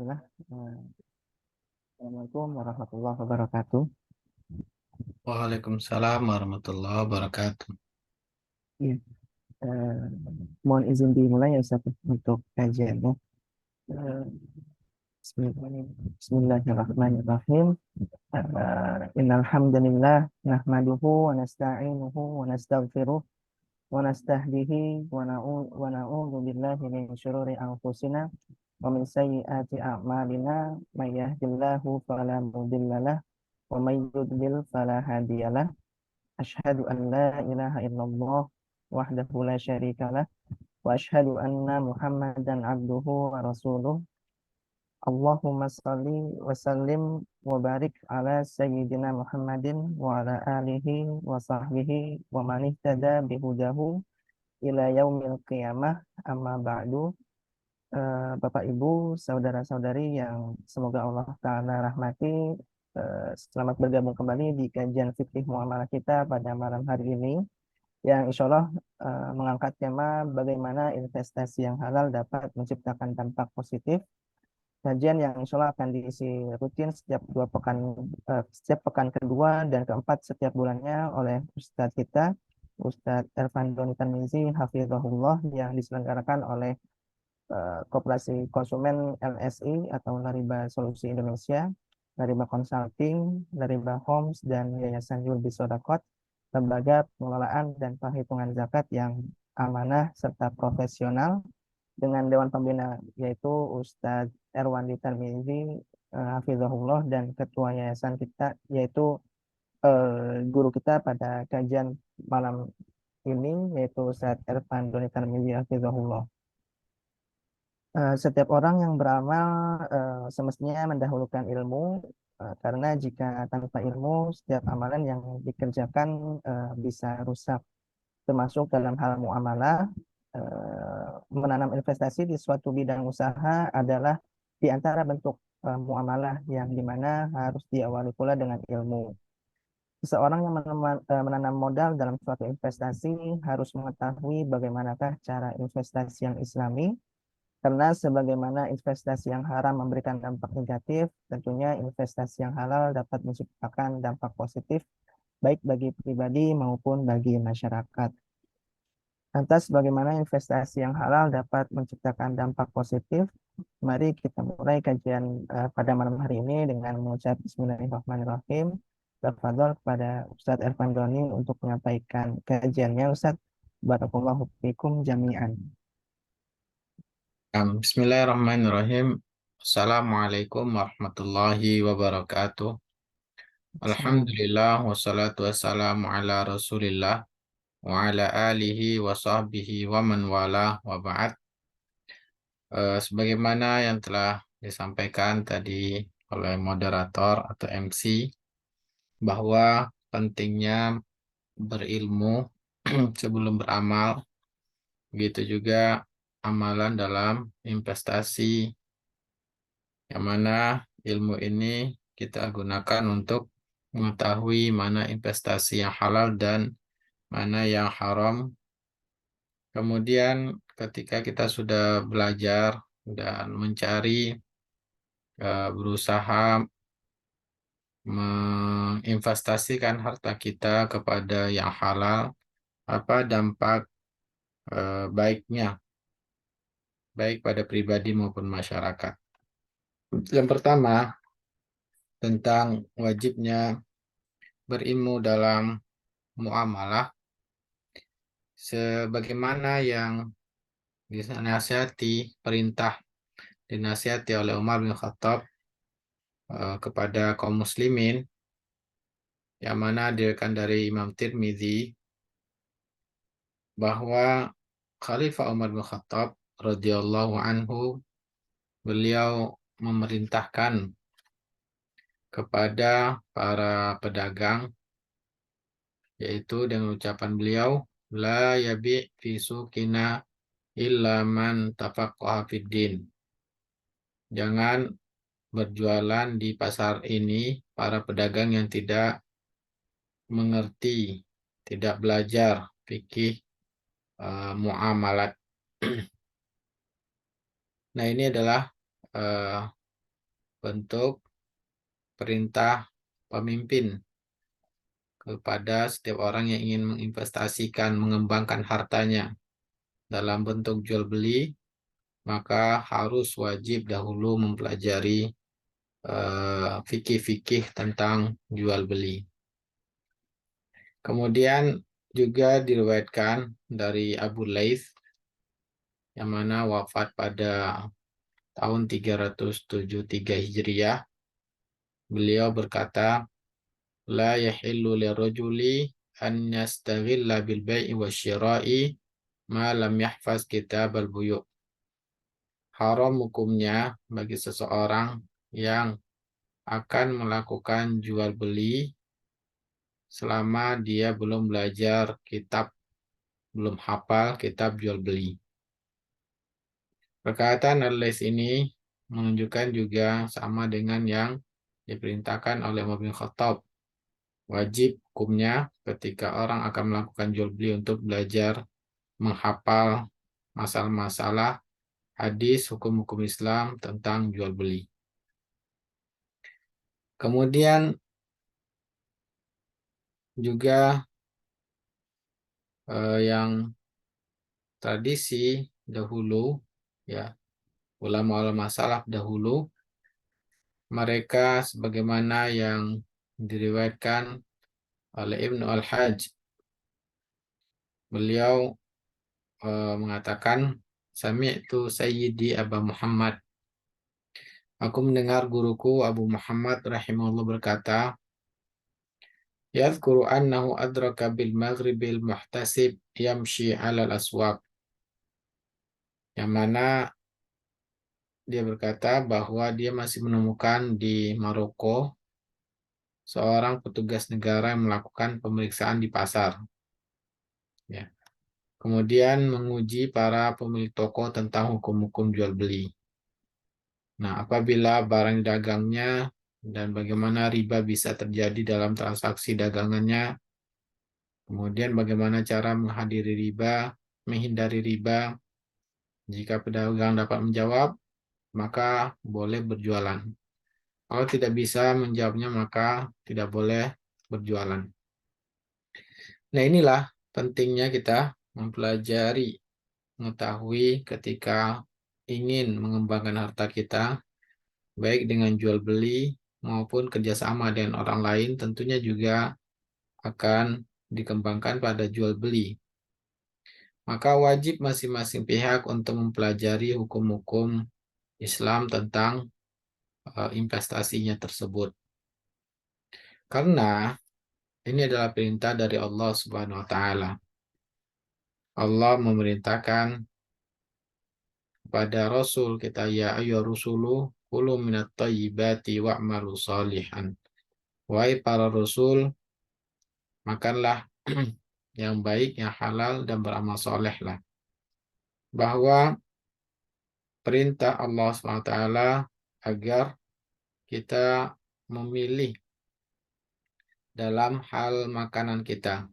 Bismillah. Assalamualaikum warahmatullahi wabarakatuh. Waalaikumsalam warahmatullahi wabarakatuh. Iya, eh, mohon izin dimulai ya Ustaz untuk kajiannya. Eh, Bismillahirrahmanirrahim. Innal hamdalillah nahmaduhu wa nasta'inuhu wa nastaghfiruh wa nastahdihi wa na'udzu billahi min syururi anfusina wa min sayyiati a'malina may yahdihillahu fala mudhillalah wa may yudlil fala hadiyalah. Asyhadu an la ilaha illallah wahdahu la syarikalah wa asyhadu anna Muhammadan abduhu wa rasuluh. Allahumma salli wa sallim wa barik ala sayyidina Muhammadin wa ala alihi wa sahbihi wa man ihtada bihudahu ila yaumil qiyamah, amma ba'du. Bapak Ibu, saudara-saudari yang semoga Allah Ta'ala rahmati, selamat bergabung kembali di kajian fikih muamalah kita pada malam hari ini yang insya Allah mengangkat tema bagaimana investasi yang halal dapat menciptakan dampak positif. Kajian yang insya Allah akan diisi rutin setiap pekan kedua dan keempat setiap bulannya oleh Ustadz kita, Ustadz Ervan Doni Tarmizi Hafizahullah, yang diselenggarakan oleh Koperasi Konsumen LSI atau Lariba Solusi Indonesia, Lariba Consulting, Lariba Homes, dan Yayasan Yulbi Sodakot, lembaga pengelolaan dan perhitungan zakat yang amanah serta profesional, dengan Dewan Pembina yaitu Ustadz Erwandi Tarmizi Hafizahullah, dan Ketua Yayasan kita yaitu guru kita pada kajian malam ini yaitu Ustadz Ervan Doni Tarmizi Hafizahullah. Setiap orang yang beramal semestinya mendahulukan ilmu, karena jika tanpa ilmu setiap amalan yang dikerjakan bisa rusak, termasuk dalam hal muamalah. Menanam investasi di suatu bidang usaha adalah di antara bentuk muamalah yang dimana harus diawali pula dengan ilmu. Seseorang yang menanam modal dalam suatu investasi harus mengetahui bagaimanakah cara investasi yang islami, karena sebagaimana investasi yang haram memberikan dampak negatif, tentunya investasi yang halal dapat menciptakan dampak positif baik bagi pribadi maupun bagi masyarakat. Lantas bagaimana investasi yang halal dapat menciptakan dampak positif? Mari kita mulai kajian pada malam hari ini dengan mengucap Bismillahirrahmanirrahim. Tafadhol kepada Ustadz Ervan Doni untuk menyampaikan kajiannya. Ustadz, barakallahu fikum jami'an. Bismillahirrahmanirrahim. Assalamualaikum warahmatullahi wabarakatuh. Assalamualaikum. Alhamdulillah wassalatu wassalamu ala Rasulillah wa ala alihi wa sahbihi wa man wala wa ba'd. Sebagaimana yang telah disampaikan tadi oleh moderator atau MC, bahwa pentingnya berilmu sebelum beramal, begitu juga amalan dalam investasi, yang mana ilmu ini kita gunakan untuk mengetahui mana investasi yang halal dan mana yang haram. Kemudian ketika kita sudah belajar dan mencari, berusaha menginvestasikan harta kita kepada yang halal, apa dampak baiknya, baik pada pribadi maupun masyarakat. Yang pertama, tentang wajibnya berilmu dalam muamalah, sebagaimana yang dinasihati, perintah dinasihati oleh Umar bin Khattab kepada kaum muslimin, yang mana diriwayatkan dari Imam Tirmidzi, bahwa Khalifah Umar bin Khattab radhiyallahu anhu, beliau memerintahkan kepada para pedagang, yaitu dengan ucapan beliau, la yabi fi suqina illa man tafaqaha fid din. Jangan berjualan di pasar ini para pedagang yang tidak mengerti, tidak belajar fikih muamalat. Nah, ini adalah bentuk perintah pemimpin kepada setiap orang yang ingin menginvestasikan, mengembangkan hartanya dalam bentuk jual beli, maka harus wajib dahulu mempelajari fikih-fikih tentang jual beli. Kemudian juga diriwayatkan dari Abu Laits yang mana wafat pada tahun 373 Hijriah. Beliau berkata, la yahillu lirajuli an yastaghilla bil bai'i wasyira'i ma lam yahfaz kitab al-buyu'. Haram hukumnya bagi seseorang yang akan melakukan jual beli selama dia belum belajar kitab, belum hafal kitab jual beli. Perkataan Al-Laits ini menunjukkan juga sama dengan yang diperintahkan oleh Umar bin Khattab. Wajib hukumnya ketika orang akan melakukan jual beli untuk belajar menghafal masalah-masalah hadis hukum-hukum Islam tentang jual beli. Kemudian juga yang tradisi dahulu, ya, ulama-ulama salaf dahulu, mereka sebagaimana yang diriwayatkan oleh Ibnu Al-Hajj, beliau mengatakan, Sami'tu Sayyidi Aba Muhammad, aku mendengar guruku Abu Muhammad rahimahullah berkata, yadhkuru annahu adraka bil maghribil muhtasib yamshi 'alal aswaq. Yang mana dia berkata bahwa dia masih menemukan di Maroko seorang petugas negara yang melakukan pemeriksaan di pasar. Ya. Kemudian menguji para pemilik toko tentang hukum-hukum jual beli. Nah, apabila barang dagangnya dan bagaimana riba bisa terjadi dalam transaksi dagangannya, kemudian bagaimana cara menghindari riba, jika pedagang dapat menjawab, maka boleh berjualan. Kalau tidak bisa menjawabnya, maka tidak boleh berjualan. Nah, inilah pentingnya kita mempelajari, mengetahui ketika ingin mengembangkan harta kita, baik dengan jual beli maupun kerjasama dengan orang lain, tentunya juga akan dikembangkan pada jual beli. Maka wajib masing-masing pihak untuk mempelajari hukum-hukum Islam tentang investasinya tersebut. Karena ini adalah perintah dari Allah Subhanahu wa taala. Allah memerintahkan kepada Rasul kita, ya ayyuhar rusulu kulu minat thayyibati wa'malu salihan. Wahai para Rasul, makanlah yang baik, yang halal, dan beramal solehlah. Bahwa perintah Allah SWT agar kita memilih dalam hal makanan kita,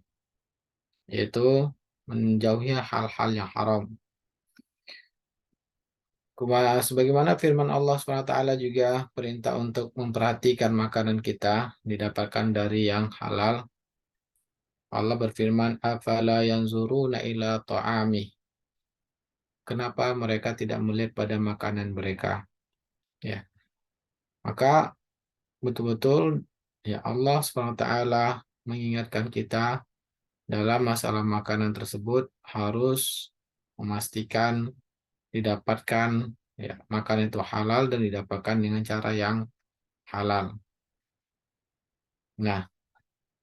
yaitu menjauhi hal-hal yang haram. Sebagaimana firman Allah SWT juga perintah untuk memperhatikan makanan kita didapatkan dari yang halal. Allah berfirman, afala yanzuruna ila ta'ami. Kenapa mereka tidak melihat pada makanan mereka? Ya, maka betul-betul ya Allah SWT mengingatkan kita dalam masalah makanan tersebut harus memastikan didapatkan ya makanan itu halal dan didapatkan dengan cara yang halal. Nah,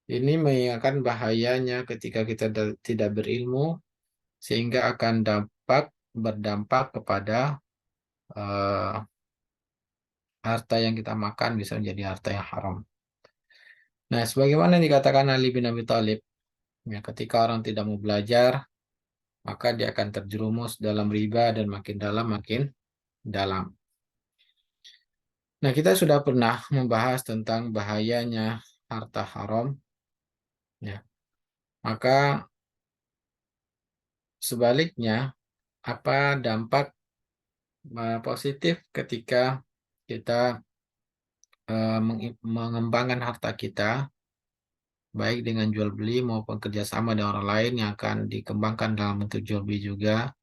ini mengingatkan bahayanya ketika kita tidak berilmu sehingga akan berdampak kepada eh, harta yang kita makan bisa menjadi harta yang haram. Nah, sebagaimana yang dikatakan Ali bin Abi Thalib, ya, ketika orang tidak mau belajar, maka dia akan terjerumus dalam riba dan makin dalam makin dalam. Nah, kita sudah pernah membahas tentang bahayanya harta haram. Ya. Maka sebaliknya, apa dampak positif ketika kita mengembangkan harta kita, baik dengan jual beli maupun kerjasama dengan orang lain yang akan dikembangkan dalam bentuk jual beli juga,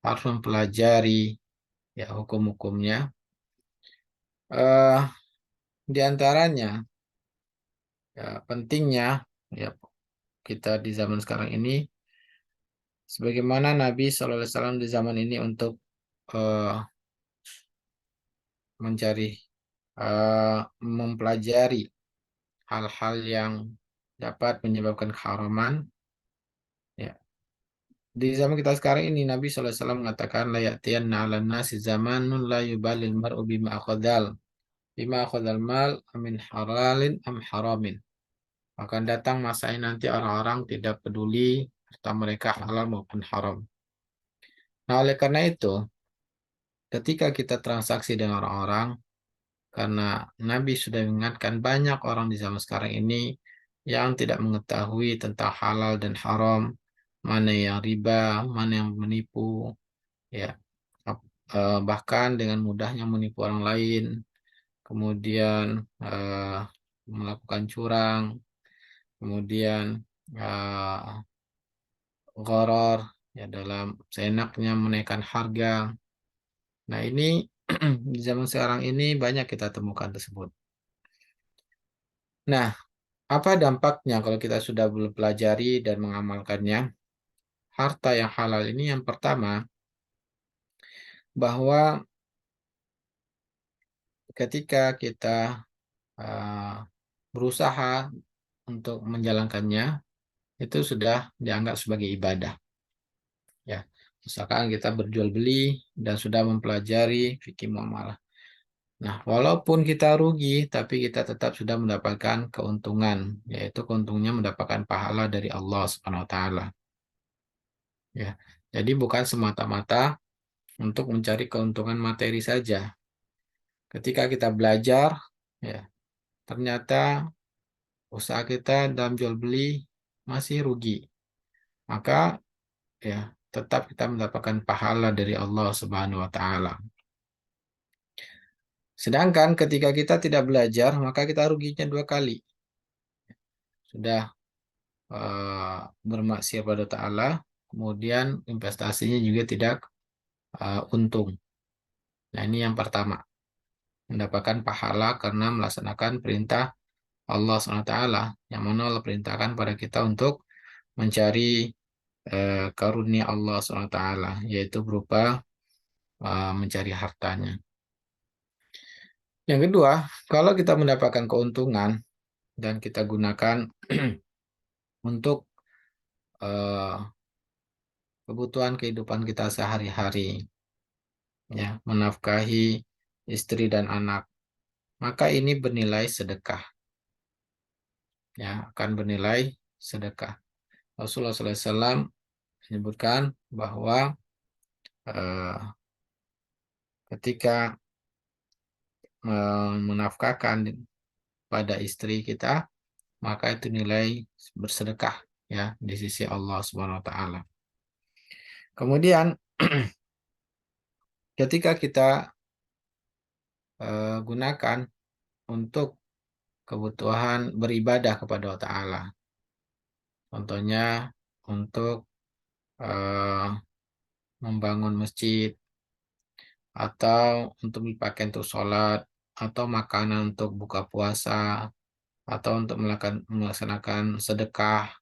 harus mempelajari ya hukum-hukumnya. eh di antaranya ya pentingnya ya kita di zaman sekarang ini, sebagaimana Nabi SAW di zaman ini untuk eh, mencari, mempelajari hal-hal yang dapat menyebabkan keharaman. Ya, di zaman kita sekarang ini Nabi SAW mengatakan la ya'tiyanna 'alan nasi zamanun la yubalil mar'u bima akhadhal mal min halalin am haramin. Akan datang masa ini nanti orang-orang tidak peduli harta mereka halal maupun haram. Nah, oleh karena itu, ketika kita transaksi dengan orang-orang, karena Nabi sudah mengingatkan banyak orang di zaman sekarang ini yang tidak mengetahui tentang halal dan haram, mana yang riba, mana yang menipu, ya, bahkan dengan mudahnya menipu orang lain, kemudian melakukan curang, kemudian eh, gharar, ya dalam seenaknya menaikkan harga. Nah, ini di zaman sekarang ini banyak kita temukan tersebut. Nah, apa dampaknya kalau kita sudah pelajari dan mengamalkannya? Harta yang halal ini yang pertama, bahwa ketika kita uh, berusaha untuk menjalankannya, itu sudah dianggap sebagai ibadah. Ya, misalkan kita berjual beli dan sudah mempelajari fikih muamalah. Nah, walaupun kita rugi, tapi kita tetap sudah mendapatkan keuntungan, yaitu keuntungannya mendapatkan pahala dari Allah Subhanahu wa taala. Ya. Jadi bukan semata-mata untuk mencari keuntungan materi saja. Ketika kita belajar, ya, ternyata usaha kita dalam jual beli masih rugi, maka ya tetap kita mendapatkan pahala dari Allah Subhanahu wa taala. Sedangkan ketika kita tidak belajar, maka kita ruginya dua kali. Sudah bermaksiat pada Ta'ala, kemudian investasinya juga tidak untung. Nah, ini yang pertama, mendapatkan pahala karena melaksanakan perintah Allah SWT, yang mana Allah perintahkan pada kita untuk mencari karunia Allah SWT, yaitu berupa mencari hartanya. Yang kedua, kalau kita mendapatkan keuntungan dan kita gunakan untuk eh, kebutuhan kehidupan kita sehari-hari, ya, menafkahi istri dan anak, maka ini bernilai sedekah, ya, akan bernilai sedekah. Rasulullah SAW menyebutkan bahwa eh, ketika menafkahkan pada istri kita, maka itu nilai bersedekah, ya, di sisi Allah Subhanahu wa taala. Kemudian ketika kita gunakan untuk kebutuhan beribadah kepada Allah Ta'ala. Contohnya untuk eh, membangun masjid, atau untuk dipakai untuk sholat, atau makanan untuk buka puasa, atau untuk melaksanakan sedekah,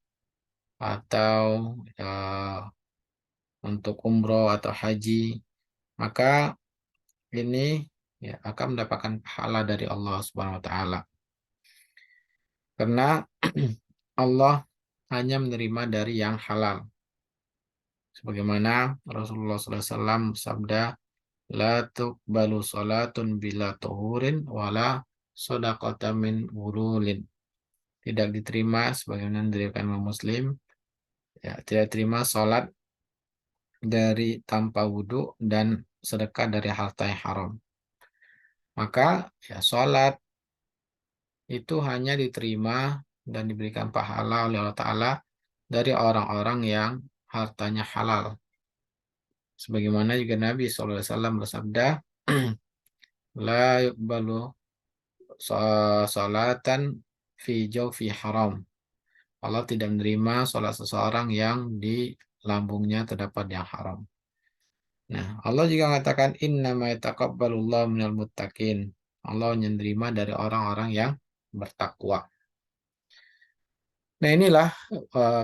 atau eh, untuk umroh atau haji, maka ini ya akan mendapatkan pahala dari Allah Subhanahu wa taala. Karena Allah hanya menerima dari yang halal. Sebagaimana Rasulullah SAW sabda, la tuqbalu salatun bila tuhurin wala sadaqata min wurulin. Tidak diterima sebagaimana diriwayatkan Imam Muslim, ya, tidak terima salat dari tanpa wudhu dan sedekah dari harta yang haram. Maka ya salat itu hanya diterima dan diberikan pahala oleh Allah Ta'ala dari orang-orang yang hartanya halal. Sebagaimana juga Nabi SAW bersabda, la yuqbalu salatan fi jawfi haram. Allah tidak menerima sholat seseorang yang di lambungnya terdapat yang haram. Nah, Allah juga mengatakan innama yataqabbalullahu minal muttaqin. Allah menerima dari orang-orang yang bertakwa. Nah, inilah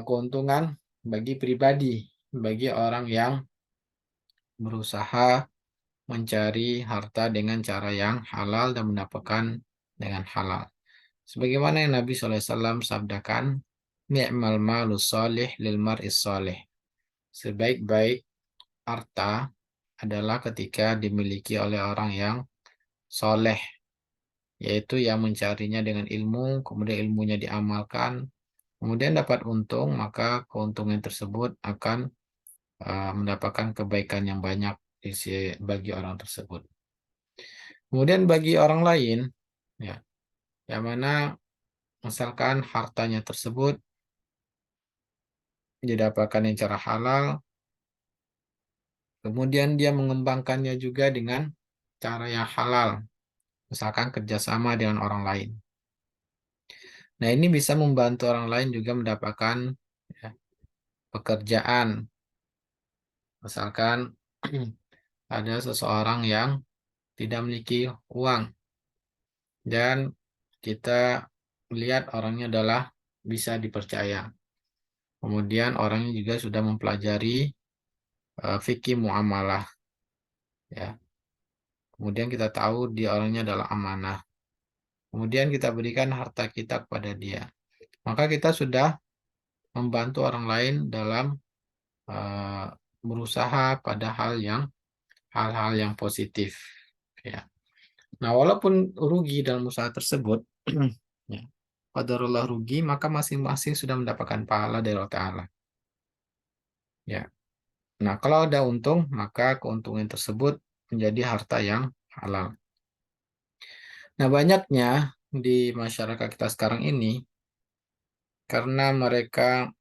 keuntungan bagi pribadi, bagi orang yang berusaha mencari harta dengan cara yang halal dan mendapatkan dengan halal. Sebagaimana yang Nabi SAW sabdakan, ni'mal malus solih lil mar'is solih. Sebaik-baik harta adalah ketika dimiliki oleh orang yang soleh, yaitu yang mencarinya dengan ilmu, kemudian ilmunya diamalkan, kemudian dapat untung, maka keuntungan tersebut akan mendapatkan kebaikan yang banyak bagi orang tersebut. Kemudian bagi orang lain, ya, yang mana misalkan hartanya tersebut didapatkan dengan cara halal, kemudian dia mengembangkannya juga dengan cara yang halal, misalkan kerjasama dengan orang lain. Nah, ini bisa membantu orang lain juga mendapatkan ya, pekerjaan. Misalkan ada seseorang yang tidak memiliki uang dan kita melihat orangnya adalah bisa dipercaya. Kemudian orangnya juga sudah mempelajari fikih muamalah, ya. Kemudian kita tahu dia orangnya adalah amanah. Kemudian kita berikan harta kita kepada dia. Maka kita sudah membantu orang lain dalam eh, berusaha pada hal-hal yang positif. Ya. Nah, walaupun rugi dalam usaha tersebut, ya, qadarullah rugi, maka masing-masing sudah mendapatkan pahala dari Allah Ta'ala. Ya. Nah, kalau ada untung, maka keuntungan tersebut menjadi harta yang halal. Nah, banyaknya di masyarakat kita sekarang ini, karena mereka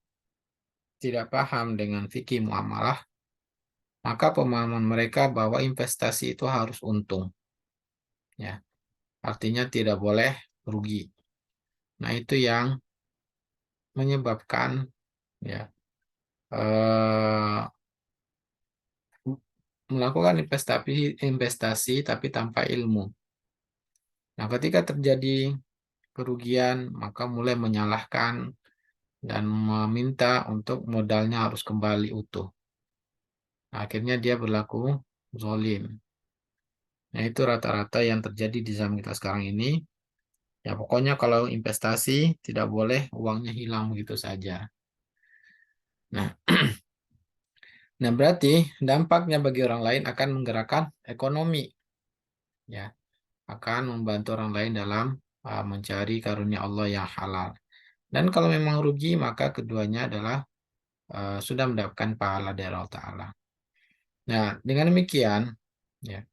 tidak paham dengan fikih muamalah, maka pemahaman mereka bahwa investasi itu harus untung. Ya, artinya tidak boleh rugi. Nah, itu yang menyebabkan ya melakukan investasi tapi tanpa ilmu. Nah, ketika terjadi kerugian, maka mulai menyalahkan dan meminta untuk modalnya harus kembali utuh. Nah, akhirnya dia berlaku zalim. Nah, itu rata-rata yang terjadi di zaman kita sekarang ini. Ya, pokoknya kalau investasi tidak boleh uangnya hilang begitu saja. Nah, nah berarti dampaknya bagi orang lain akan menggerakkan ekonomi, ya, akan membantu orang lain dalam mencari karunia Allah yang halal. Dan kalau memang rugi, maka keduanya adalah sudah mendapatkan pahala dari Allah Ta'ala. Nah, dengan demikian, ya,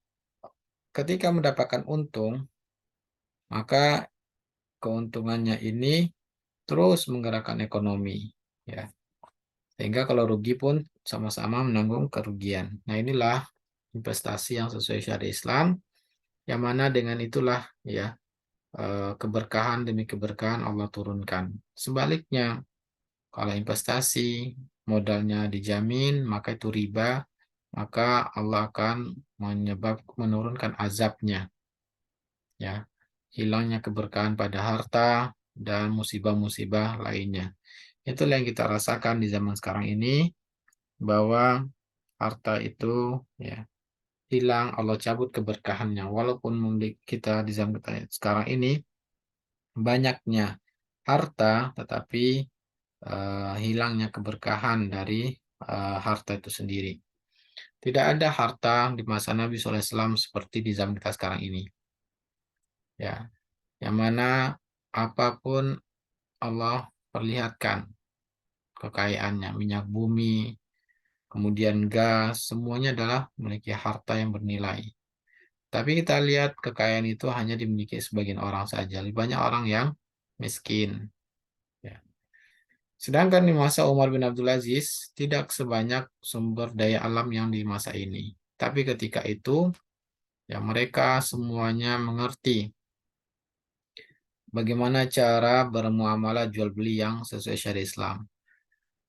ketika mendapatkan untung, maka keuntungannya ini terus menggerakkan ekonomi, ya. Sehingga kalau rugi pun sama-sama menanggung kerugian. Nah, inilah investasi yang sesuai syariat Islam, yang mana dengan itulah ya keberkahan demi keberkahan Allah turunkan. Sebaliknya, kalau investasi modalnya dijamin, maka itu riba, maka Allah akan menurunkan azabnya, ya, hilangnya keberkahan pada harta dan musibah-musibah lainnya. Itulah yang kita rasakan di zaman sekarang ini, bahwa harta itu ya hilang, Allah cabut keberkahannya. Walaupun kita di zaman kita sekarang ini banyaknya harta, tetapi hilangnya keberkahan dari harta itu sendiri. Tidak ada harta di masa Nabi SAW seperti di zaman kita sekarang ini. Ya, yang mana apapun Allah perlihatkan kekayaannya, minyak bumi, kemudian gas, semuanya adalah memiliki harta yang bernilai. Tapi kita lihat kekayaan itu hanya dimiliki sebagian orang saja. Lebih banyak orang yang miskin. Ya. Sedangkan di masa Umar bin Abdul Aziz tidak sebanyak sumber daya alam yang di masa ini. Tapi ketika itu ya mereka semuanya mengerti bagaimana cara bermuamalah jual beli yang sesuai syariat Islam.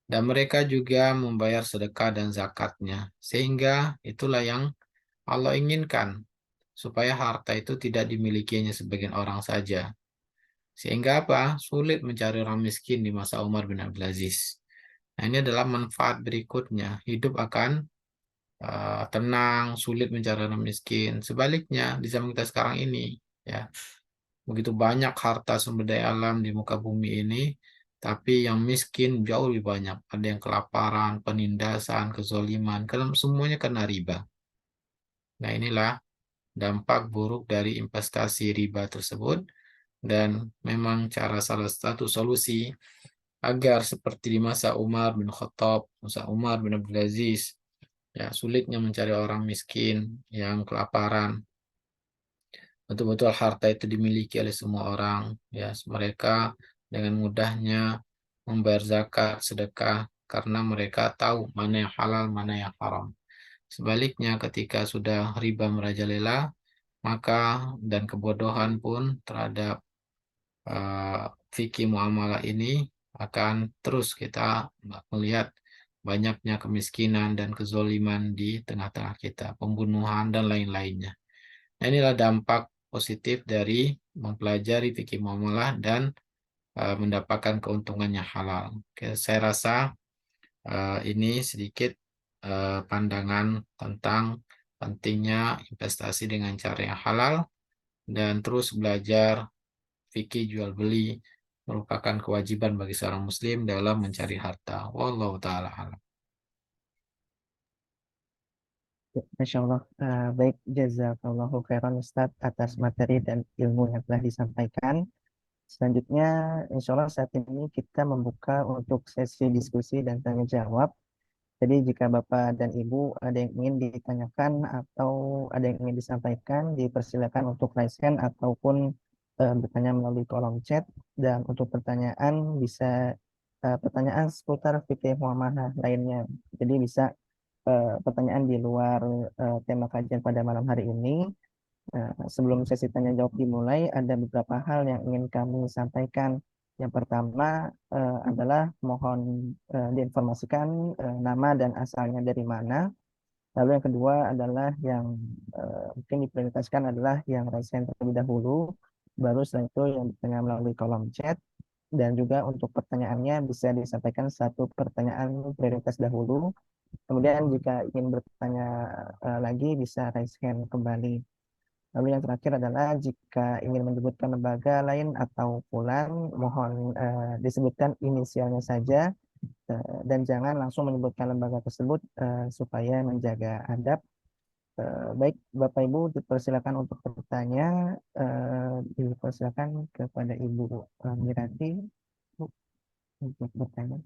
Dan mereka juga membayar sedekah dan zakatnya. Sehingga itulah yang Allah inginkan, supaya harta itu tidak dimilikinya sebagian orang saja. Sehingga apa? Sulit mencari orang miskin di masa Umar bin Abdul Aziz. Nah, ini adalah manfaat berikutnya. Hidup akan tenang, sulit mencari orang miskin. Sebaliknya, di zaman kita sekarang ini, ya, begitu banyak harta sumber daya alam di muka bumi ini, tapi yang miskin jauh lebih banyak. Ada yang kelaparan, penindasan, kezoliman, karena semuanya kena riba. Nah, inilah dampak buruk dari investasi riba tersebut. Dan memang salah satu solusi agar seperti di masa Umar bin Khattab, masa Umar bin Abdul Aziz, ya sulitnya mencari orang miskin yang kelaparan. Betul-betul harta itu dimiliki oleh semua orang, ya mereka dengan mudahnya membayar zakat, sedekah karena mereka tahu mana yang halal, mana yang haram. Sebaliknya ketika sudah riba merajalela, maka dan kebodohan pun terhadap eh, fikih muamalah ini akan terus kita melihat banyaknya kemiskinan dan kezoliman di tengah-tengah kita, pembunuhan dan lain-lainnya. Nah, inilah dampak positif dari mempelajari fikih muamalah dan mendapatkan keuntungannya halal. Oke, saya rasa ini sedikit pandangan tentang pentingnya investasi dengan cara yang halal dan terus belajar fikih jual beli merupakan kewajiban bagi seorang muslim dalam mencari harta. Wallahu taala alam. Ya, Masya Allah. Baik, jazakallahu khairan Ustadz atas materi dan ilmu yang telah disampaikan. Selanjutnya, insya Allah saat ini kita membuka untuk sesi diskusi dan tanya jawab. Jadi jika Bapak dan Ibu ada yang ingin ditanyakan atau ada yang ingin disampaikan, dipersilakan untuk raise hand ataupun bertanya melalui kolom chat. Dan untuk pertanyaan bisa pertanyaan seputar fikih muamalah lainnya. Jadi bisa pertanyaan di luar tema kajian pada malam hari ini. Sebelum sesi tanya jawab dimulai, ada beberapa hal yang ingin kami sampaikan. Yang pertama adalah mohon diinformasikan nama dan asalnya dari mana. Lalu yang kedua adalah yang mungkin diprioritaskan adalah yang raise hand terlebih dahulu, baru setelah itu yang bertanya melalui kolom chat. Dan juga untuk pertanyaannya bisa disampaikan satu pertanyaan prioritas dahulu. Kemudian jika ingin bertanya lagi bisa raise hand kembali. Lalu yang terakhir adalah jika ingin menyebutkan lembaga lain atau bulan, mohon disebutkan inisialnya saja dan jangan langsung menyebutkan lembaga tersebut supaya menjaga adab. Baik, Bapak Ibu dipersilakan untuk bertanya. Dipersilakan kepada Ibu Mirati Bu, untuk bertanya.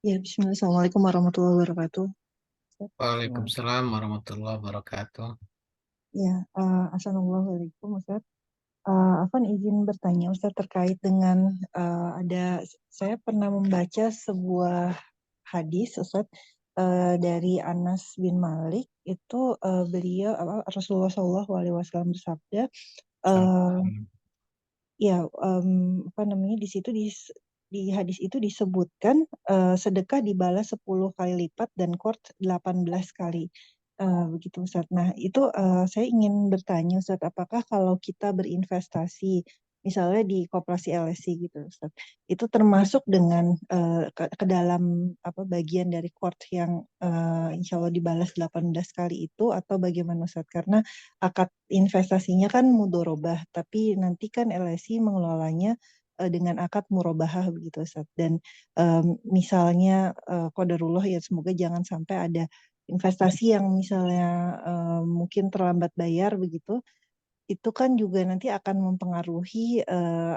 Ya, Bismillah. Assalamualaikum warahmatullahi wabarakatuh. Waalaikumsalam warahmatullahi wabarakatuh. Ya, Assalamualaikum Ustaz. Afwan izin bertanya Ustaz terkait dengan saya pernah membaca sebuah hadis Ustaz dari Anas bin Malik itu beliau Rasulullah Shallallahu Alaihi Wasallam bersabda, eh, ya apa namanya di situ di hadis itu disebutkan sedekah dibalas 10 kali lipat dan qard 18 kali. Begitu Ustaz. Nah, itu saya ingin bertanya Ustaz, apakah kalau kita berinvestasi misalnya di koperasi LSI gitu Ustaz, itu termasuk dengan ke dalam apa bagian dari qard yang insya Allah dibalas 18 kali itu atau bagaimana Ustaz? Karena akad investasinya kan mudorobah, tapi nanti kan LSI mengelolanya dengan akad murabahah begitu Ustaz. Dan misalnya qadarullah ya semoga jangan sampai ada investasi yang misalnya mungkin terlambat bayar begitu, itu kan juga nanti akan mempengaruhi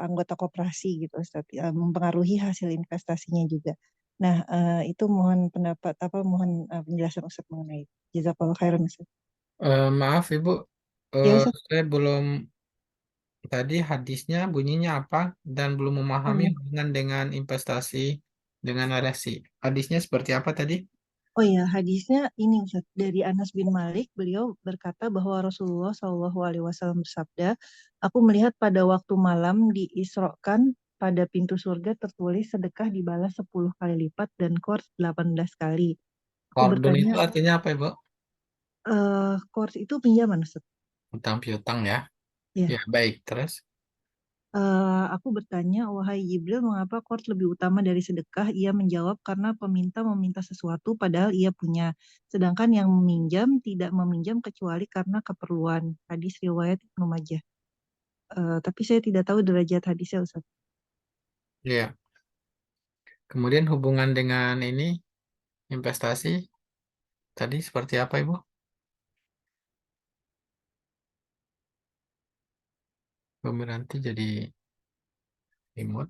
anggota koperasi gitu Ustaz, mempengaruhi hasil investasinya juga. Nah, itu mohon pendapat apa mohon penjelasan Ustaz mengenai itu. Jazakallahu khairan Ustaz. Maaf Ibu, Ya Ustaz. saya belum tadi hadisnya bunyinya apa dan belum memahami Hmm. hubungan dengan investasi. dengan narasi. Hadisnya seperti apa tadi? Oh ya, hadisnya ini Ustaz, dari Anas bin Malik, beliau berkata bahwa Rasulullah Shallallahu Alaihi Wasallam bersabda, aku melihat pada waktu malam diisrokan pada pintu surga tertulis sedekah dibalas 10 kali lipat dan kors 18 kali. Aku Kordun bertanya, itu artinya apa, Ibu? kors itu pinjaman Ustaz? Utang piutang ya. Ya. Ya, baik. Terus? Aku bertanya, wahai Jibril, mengapa kors lebih utama dari sedekah? Ia menjawab, karena peminta meminta sesuatu padahal ia punya. Sedangkan yang meminjam tidak meminjam kecuali karena keperluan. Hadis riwayat Ibnu Majah. Tapi saya tidak tahu derajat hadisnya, Ustaz. Ya. Kemudian hubungan dengan ini, investasi, tadi seperti apa, Ibu? Pemeranti jadi imut.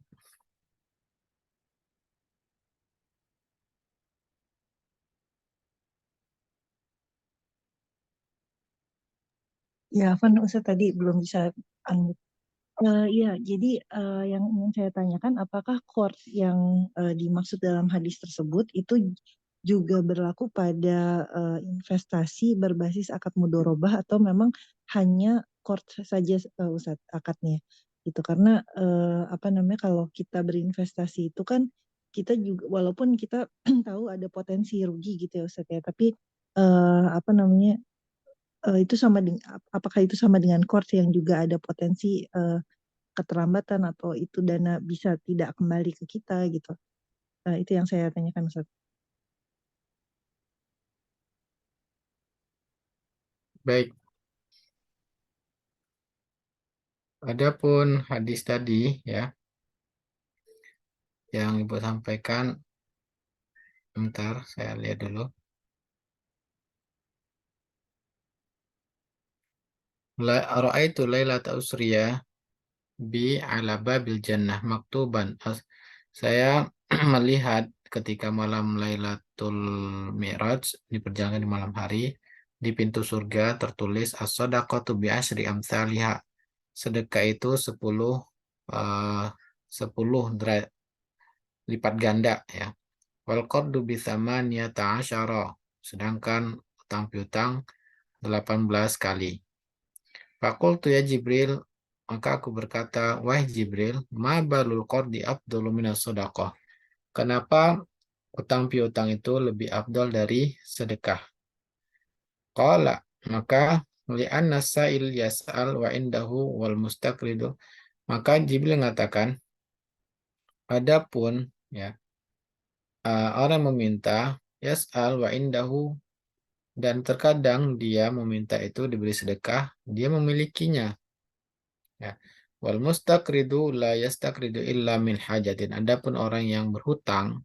Ya, Van Ustaz tadi belum bisa unmute. Iya, jadi yang ingin saya tanyakan, apakah course yang dimaksud dalam hadis tersebut itu juga berlaku pada investasi berbasis akad mudorobah atau memang hanya course saja Ustadz akadnya gitu? Karena apa namanya kalau kita berinvestasi itu kan kita juga walaupun kita tahu ada potensi rugi gitu ya Ustadz ya, tapi apa namanya itu sama dengan apakah itu sama dengan course yang juga ada potensi keterlambatan atau itu dana bisa tidak kembali ke kita gitu. Itu yang saya tanyakan Ustaz. Baik. Adapun hadis tadi ya yang Ibu sampaikan, bentar saya lihat dulu. Ra'aitu lailata usriya bi ala babil jannah maktuban. Saya melihat ketika malam Lailatul Mi'raj diperjalankan di malam hari di pintu surga tertulis as-shadaqatu bi asyri amsalihha. Sedekah itu 10 eh, 10 lipat ganda ya. Wal qardu bi tsamaniyata asyara. Sedangkan utang piutang 18 kali. Fakultu ya Jibril, maka aku berkata, wahai Jibril, ma balul qardi afdalu minas sedekah. Kenapa utang piutang itu lebih afdal dari sedekah? Qala, maka li'anna sa'il yas'al wa indahu wal mustaqridu. Maka Jibril mengatakan, adapun ya orang meminta yas'al wa indahu dan terkadang dia meminta itu diberi sedekah, dia memilikinya. Ya. Wal mustaqridu la yastaqridu illa min hajatin. Adapun orang yang berhutang,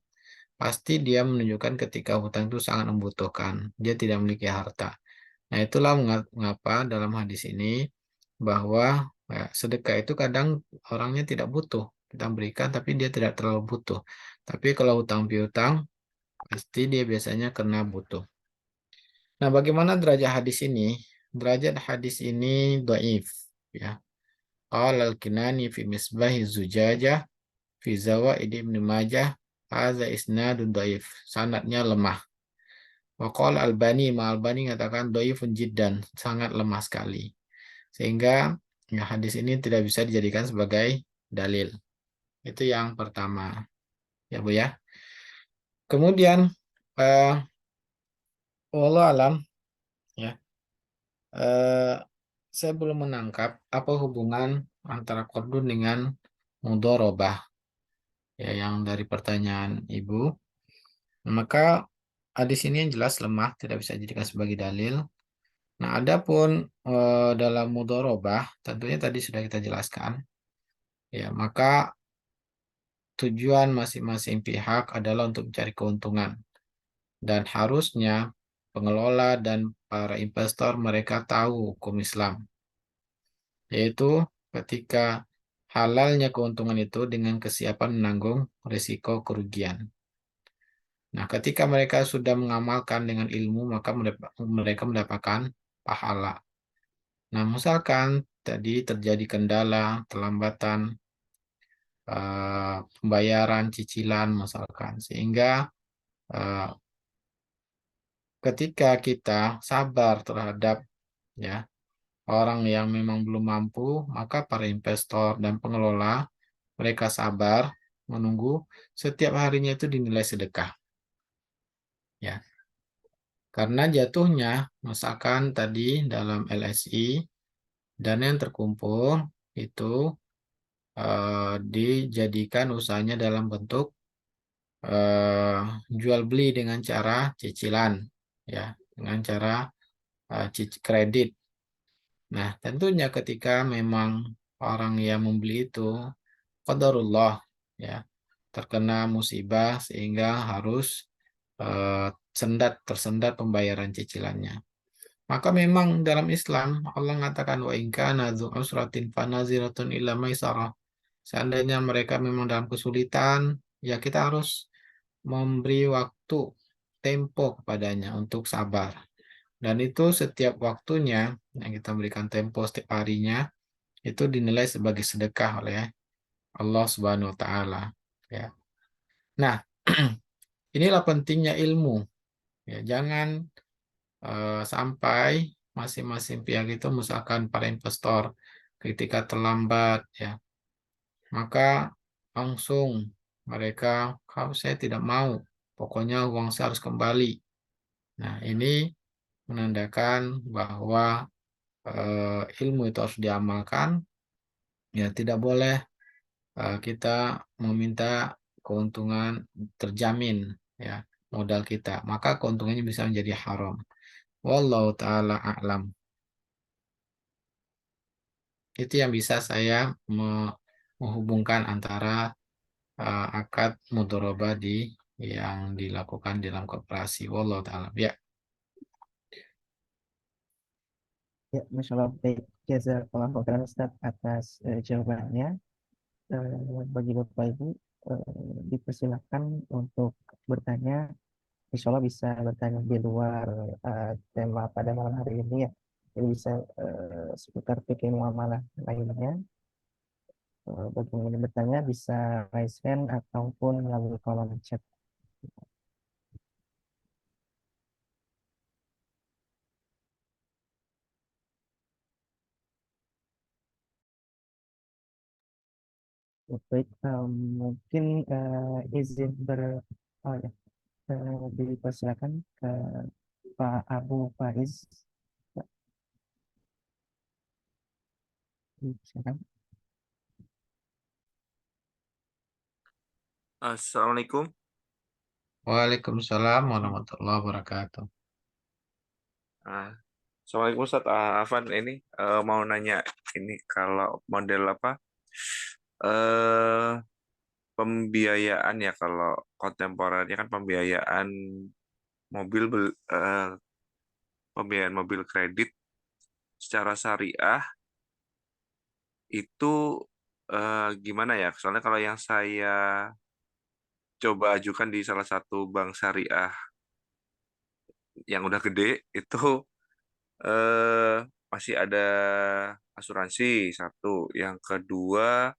pasti dia menunjukkan ketika hutang itu sangat membutuhkan. Dia tidak memiliki harta. Nah, itulah mengapa dalam hadis ini bahwa ya, sedekah itu kadang orangnya tidak butuh. Kita berikan tapi dia tidak terlalu butuh. Tapi kalau hutang piutang, pasti dia biasanya kena butuh. Nah, bagaimana derajat hadis ini? Derajat hadis ini dhaif, ya. Qala al-Kinani fi Misbahi Zujajah fi Zawaid Ibn Majah hadza isnadun dhaif. Sanadnya lemah. Wa qala Albani ma Albani mengatakan dhaifun jiddan, sangat lemah sekali. Sehingga ya, hadis ini tidak bisa dijadikan sebagai dalil. Itu yang pertama. Ya, Bu ya. Kemudian wallahu alam ya. Eh, saya belum menangkap apa hubungan antara kordun dengan mudorobah ya yang dari pertanyaan Ibu. Maka hadis ini yang jelas lemah, tidak bisa dijadikan sebagai dalil. Nah, adapun dalam mudorobah, tentunya tadi sudah kita jelaskan. Ya, maka tujuan masing-masing pihak adalah untuk mencari keuntungan. Dan harusnya pengelola dan para investor mereka tahu hukum Islam. Yaitu ketika halalnya keuntungan itu dengan kesiapan menanggung risiko kerugian. Nah, ketika mereka sudah mengamalkan dengan ilmu, maka mereka mendapatkan pahala. Nah, misalkan tadi terjadi kendala, terlambatan, pembayaran cicilan misalkan, sehingga eh, ketika kita sabar terhadap ya orang yang memang belum mampu, maka para investor dan pengelola mereka sabar menunggu, setiap harinya itu dinilai sedekah ya. Karena jatuhnya misalkan tadi dalam LSI dana yang terkumpul itu dijadikan usahanya dalam bentuk eh, jual beli dengan cara cicilan ya, dengan cara kredit. Nah, tentunya ketika memang orang yang membeli itu qadarullah ya, terkena musibah sehingga harus eh, tersendat pembayaran cicilannya. Maka memang dalam Islam Allah mengatakan wa in kana dzu usratin fanaziratun ila maisarah. Seandainya mereka memang dalam kesulitan, ya kita harus memberi waktu, tempo kepadanya untuk sabar. Dan itu setiap waktunya yang kita berikan tempo setiap harinya itu dinilai sebagai sedekah oleh Allah Subhanahu wa taala ya. Nah, inilah pentingnya ilmu ya. Jangan sampai masing-masing pihak itu misalkan para investor ketika terlambat ya, maka langsung mereka kalau saya tidak mau, pokoknya uang saya harus kembali. Nah, ini menandakan bahwa ilmu itu harus diamalkan. Ya, tidak boleh kita meminta keuntungan terjamin ya modal kita, maka keuntungannya bisa menjadi haram. Wallahu taala a'lam. Itu yang bisa saya menghubungkan antara akad mudharabah yang dilakukan dalam koperasi. Wallahu taala. Ya, Ya, Masya Allah, baik. Jazakallahu khairan Ustaz atas jawabannya. Bagi Bapak Ibu, dipersilakan untuk bertanya. Insya Allah bisa bertanya di luar tema pada malam hari ini ya. Jadi bisa seputar fikih muamalah lainnya. Bagi yang ingin bertanya bisa raise hand ataupun melalui kolom chat. Baik, mungkin izin oh ya, dipersilakan ke Pak Abu Faiz. Ya, silakan. Assalamualaikum. Waalaikumsalam warahmatullahi wabarakatuh. Assalamualaikum Ustaz. Afan ini mau nanya ini kalau model apa eh pembiayaan ya kalau kontemporer kan pembiayaan mobil pembiayaan mobil kredit secara syariah itu gimana ya? Soalnya kalau yang saya coba ajukan di salah satu bank syariah yang udah gede itu eh masih ada asuransi satu. Yang kedua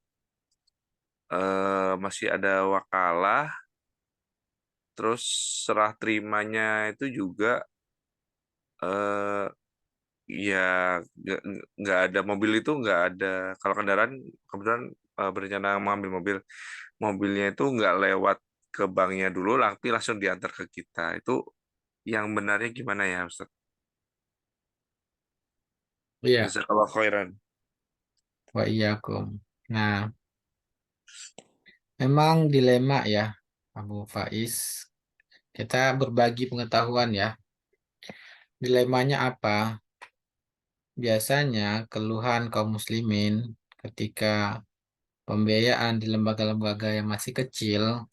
masih ada wakalah, terus serah terimanya itu juga eh ya nggak ada mobil itu nggak ada. Kalau kendaraan kebetulan berencana mengambil mobil, mobilnya itu nggak lewat ke banknya dulu, tapi langsung diantar ke kita. Itu yang benarnya gimana ya, Ustaz? Iya, Jazakallah khairan. wa iyyakum. Nah, memang dilema ya, Abu Faiz. Kita berbagi pengetahuan ya. Dilemanya apa? Biasanya keluhan kaum muslimin ketika pembiayaan di lembaga-lembaga yang masih kecil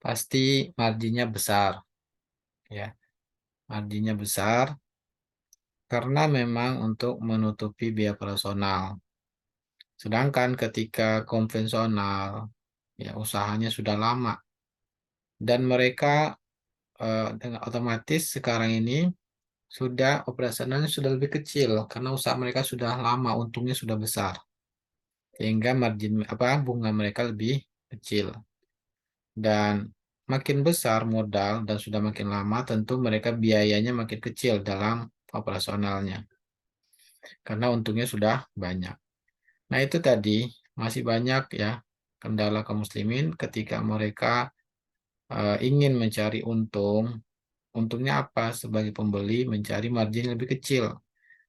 pasti marginnya besar ya. Marginnya besar karena memang untuk menutupi biaya operasional. Sedangkan ketika konvensional ya usahanya sudah lama dan mereka dengan otomatis sekarang ini sudah operasionalnya sudah lebih kecil karena usaha mereka sudah lama, untungnya sudah besar. Sehingga margin apa bunga mereka lebih kecil. Dan makin besar modal dan sudah makin lama, tentu mereka biayanya makin kecil dalam operasionalnya. Karena untungnya sudah banyak. Nah, itu tadi masih banyak ya kendala kaum muslimin ketika mereka ingin mencari untung. Untungnya apa? Sebagai pembeli mencari margin yang lebih kecil.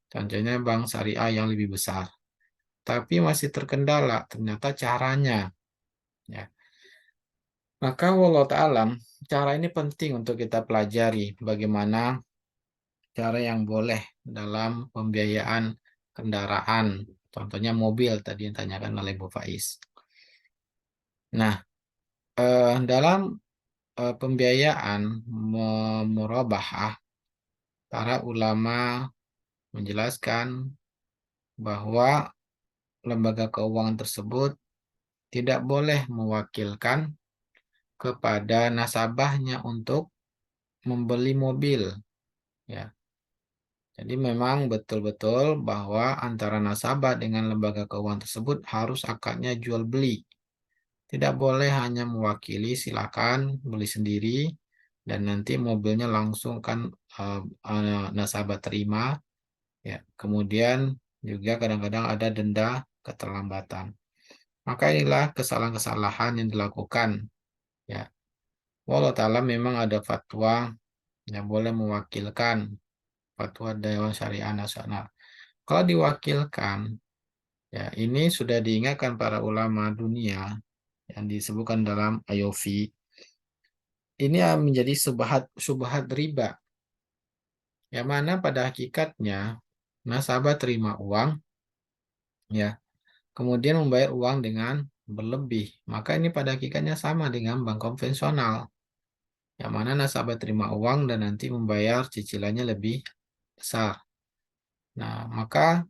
Contohnya bank syariah yang lebih besar. Tapi masih terkendala ternyata caranya. Ya. Maka wallahu ta'alam, cara ini penting untuk kita pelajari bagaimana cara yang boleh dalam pembiayaan kendaraan. Contohnya mobil tadi yang ditanyakan oleh Bu Faiz. Nah, dalam pembiayaan murabahah, para ulama menjelaskan bahwa lembaga keuangan tersebut tidak boleh mewakilkan kepada nasabahnya untuk membeli mobil. Ya, jadi memang betul-betul bahwa antara nasabah dengan lembaga keuangan tersebut harus akadnya jual beli. Tidak boleh hanya mewakili, silakan beli sendiri dan nanti mobilnya langsung kan nasabah terima. Ya, kemudian juga kadang-kadang ada denda keterlambatan. Maka inilah kesalahan-kesalahan yang dilakukan. Ya, walau ta'ala memang ada fatwa yang boleh mewakilkan, fatwa Dewan Syariah Nasional. Kalau diwakilkan, ya ini sudah diingatkan para ulama dunia yang disebutkan dalam IOV. Ini menjadi subhat riba, yang mana pada hakikatnya nasabah terima uang, ya, kemudian membayar uang dengan berlebih. Maka ini pada hakikatnya sama dengan bank konvensional, yang mana nasabah terima uang dan nanti membayar cicilannya lebih besar. Nah, maka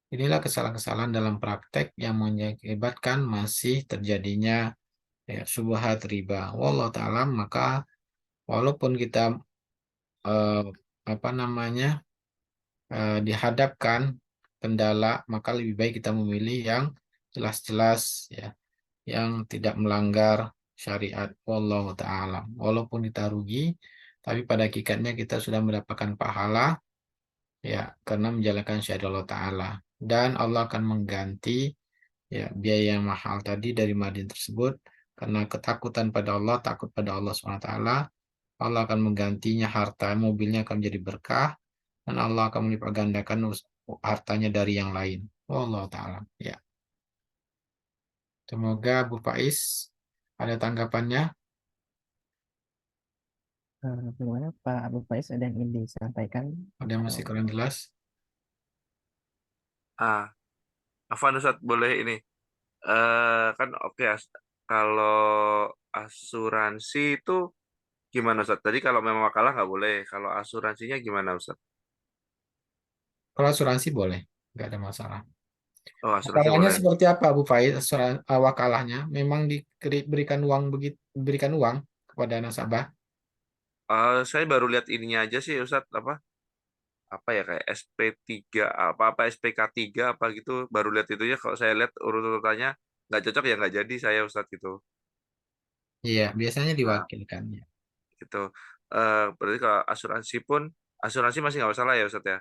inilah kesalahan-kesalahan dalam praktek yang mengakibatkan masih terjadinya ya, syubhat riba. Wallahu ta'ala, maka walaupun kita eh, apa namanya dihadapkan kendala, maka lebih baik kita memilih yang jelas-jelas ya, yang tidak melanggar syariat. Wallahu ta'ala. Walaupun kita rugi, tapi pada hakikatnya kita sudah mendapatkan pahala ya karena menjalankan syariat Allah Ta'ala. Dan Allah akan mengganti ya biaya yang mahal tadi dari margin tersebut karena ketakutan pada Allah, takut pada Allah SWT. Allah akan menggantinya, harta mobilnya akan menjadi berkah dan Allah akan melipat gandakan hartanya dari yang lain. Allah Ta'ala. Ya. Semoga Bu Faiz ada tanggapannya. Bagaimana Pak Abu Faiz, ada yang ingin disampaikan? Ada yang masih kurang jelas? Afwan Ustadz, boleh ini. Kan oke, kalau asuransi itu gimana Ustadz? Tadi kalau memang wakalah nggak boleh. Kalau asuransinya gimana Ustadz? Kalau asuransi boleh, nggak ada masalah. Oh, asuransi Wakalahnya boleh. seperti apa Bu Faiz? Wakalahnya memang diberikan uang berikan uang kepada nasabah. Saya baru lihat ininya aja sih Ustadz, apa ya, kayak SP3 apa SPK3 apa gitu, baru lihat itunya. Kalau saya lihat urut-urutannya nggak cocok ya nggak jadi saya Ustadz gitu. Iya, biasanya Nah, diwakilkan ya. gitu. Berarti kalau asuransi pun, asuransi masih nggak masalah ya Ustadz ya?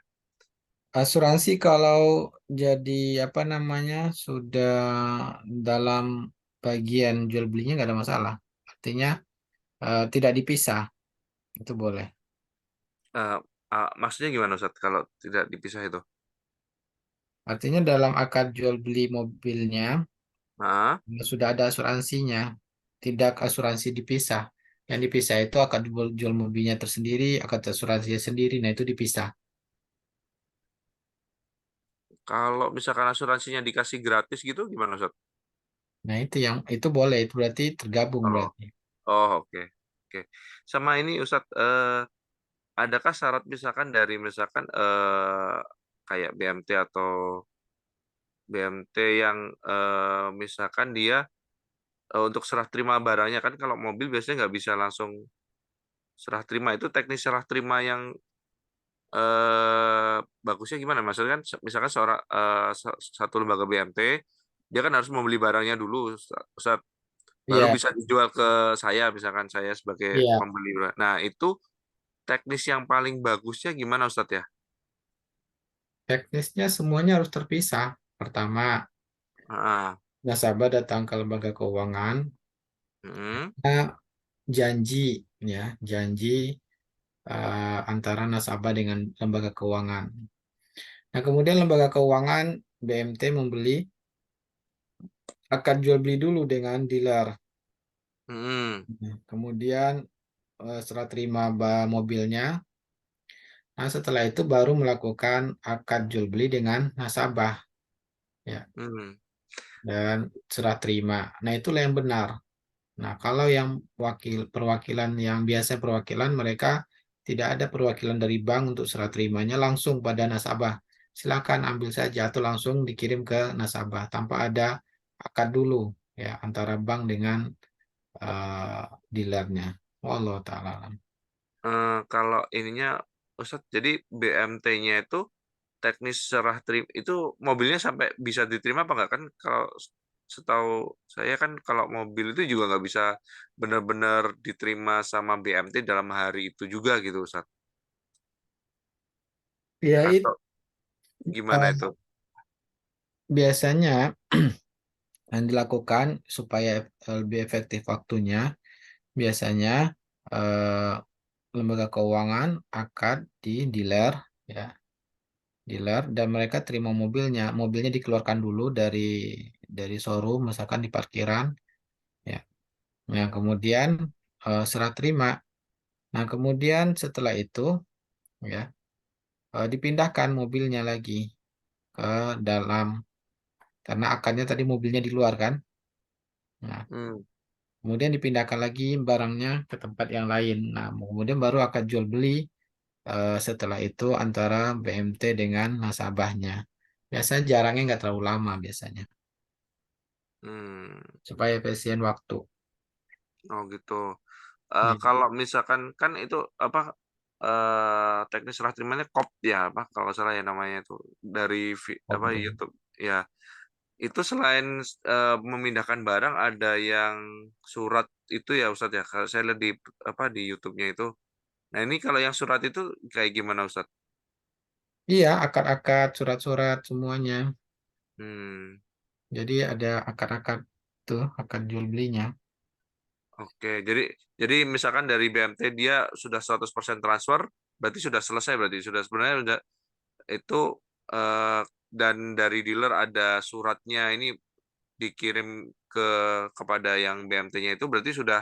Asuransi kalau jadi apa namanya sudah dalam bagian jual belinya nggak ada masalah. Artinya tidak dipisah, itu boleh. Eh, Maksudnya gimana Ustadz kalau tidak dipisah itu? Artinya dalam akad jual beli mobilnya Nah, sudah ada asuransinya, tidak asuransi dipisah. Yang dipisah itu akad jual mobilnya tersendiri, akad asuransinya sendiri, nah itu dipisah. kalau misalkan asuransinya dikasih gratis gitu gimana Ustadz? Nah itu yang itu boleh, itu berarti tergabung Oh, berarti. oh, oke. Oke. Sama ini Ustadz, adakah syarat misalkan dari misalkan kayak BMT atau BMT yang misalkan dia untuk serah terima barangnya, kan kalau mobil biasanya nggak bisa langsung serah terima, itu teknis serah terima yang bagusnya gimana? Maksudnya kan misalkan seorang satu lembaga BMT dia kan harus membeli barangnya dulu Ustaz. baru Iya, bisa dijual ke saya, misalkan saya sebagai iya. pembeli. Nah, itu teknis yang paling bagusnya gimana Ustadz ya? Teknisnya semuanya harus terpisah. Pertama, Ah, nasabah datang ke lembaga keuangan, mm, nah, janji, ya, janji antara nasabah dengan lembaga keuangan. Nah, kemudian lembaga keuangan BMT membeli akad jual beli dulu dengan dealer. mm, Nah, kemudian serah terima mobilnya. Nah, setelah itu baru melakukan akad jual beli dengan nasabah, ya, mm. dan serah terima. Nah, itulah yang benar. Nah, kalau yang perwakilan yang biasa perwakilan, mereka tidak ada perwakilan dari bank untuk serah terimanya, langsung pada nasabah. Silakan ambil saja atau langsung dikirim ke nasabah tanpa ada akad dulu, ya, antara bank dengan eh, dealernya. Wallahu taala alam. Kalau ininya Ustadz, jadi BMT-nya itu teknis serah terima itu mobilnya sampai bisa diterima apa enggak kan? Kalau setahu saya kan kalau mobil itu juga nggak bisa benar-benar diterima sama BMT dalam hari itu juga gitu Ustadz. Ya, itu Atau gimana itu? biasanya yang dilakukan supaya lebih efektif waktunya, biasanya eh, lembaga keuangan akad di dealer, ya, dealer, dan mereka terima mobilnya. Mobilnya dikeluarkan dulu dari showroom, misalkan di parkiran, ya. Nah, kemudian serah terima. Nah, kemudian setelah itu, ya, dipindahkan mobilnya lagi ke dalam, karena akadnya tadi mobilnya di luar kan. Nah, Hmm, kemudian dipindahkan lagi barangnya ke tempat yang lain. Nah, kemudian baru akad jual beli setelah itu antara BMT dengan nasabahnya. Biasanya jaraknya nggak terlalu lama biasanya, hmm. supaya efisien waktu. Oh gitu. Ya, Kalau misalkan kan itu apa teknis serah terimanya KOP ya apa kalau nggak salah ya namanya itu dari apa oke. YouTube ya. Itu selain memindahkan barang ada yang surat itu ya Ustadz ya. Kalau saya lihat di apa di YouTube-nya itu. Nah, ini kalau yang surat itu kayak gimana Ustadz? Iya, akad-akad, surat-surat semuanya. Hmm, Jadi ada akad-akad tuh, akad jual belinya. oke. Jadi misalkan dari BMT dia sudah 100% transfer, berarti sudah selesai berarti sudah sebenarnya udah itu eh, dan dari dealer ada suratnya ini dikirim kepada yang BMT-nya itu berarti sudah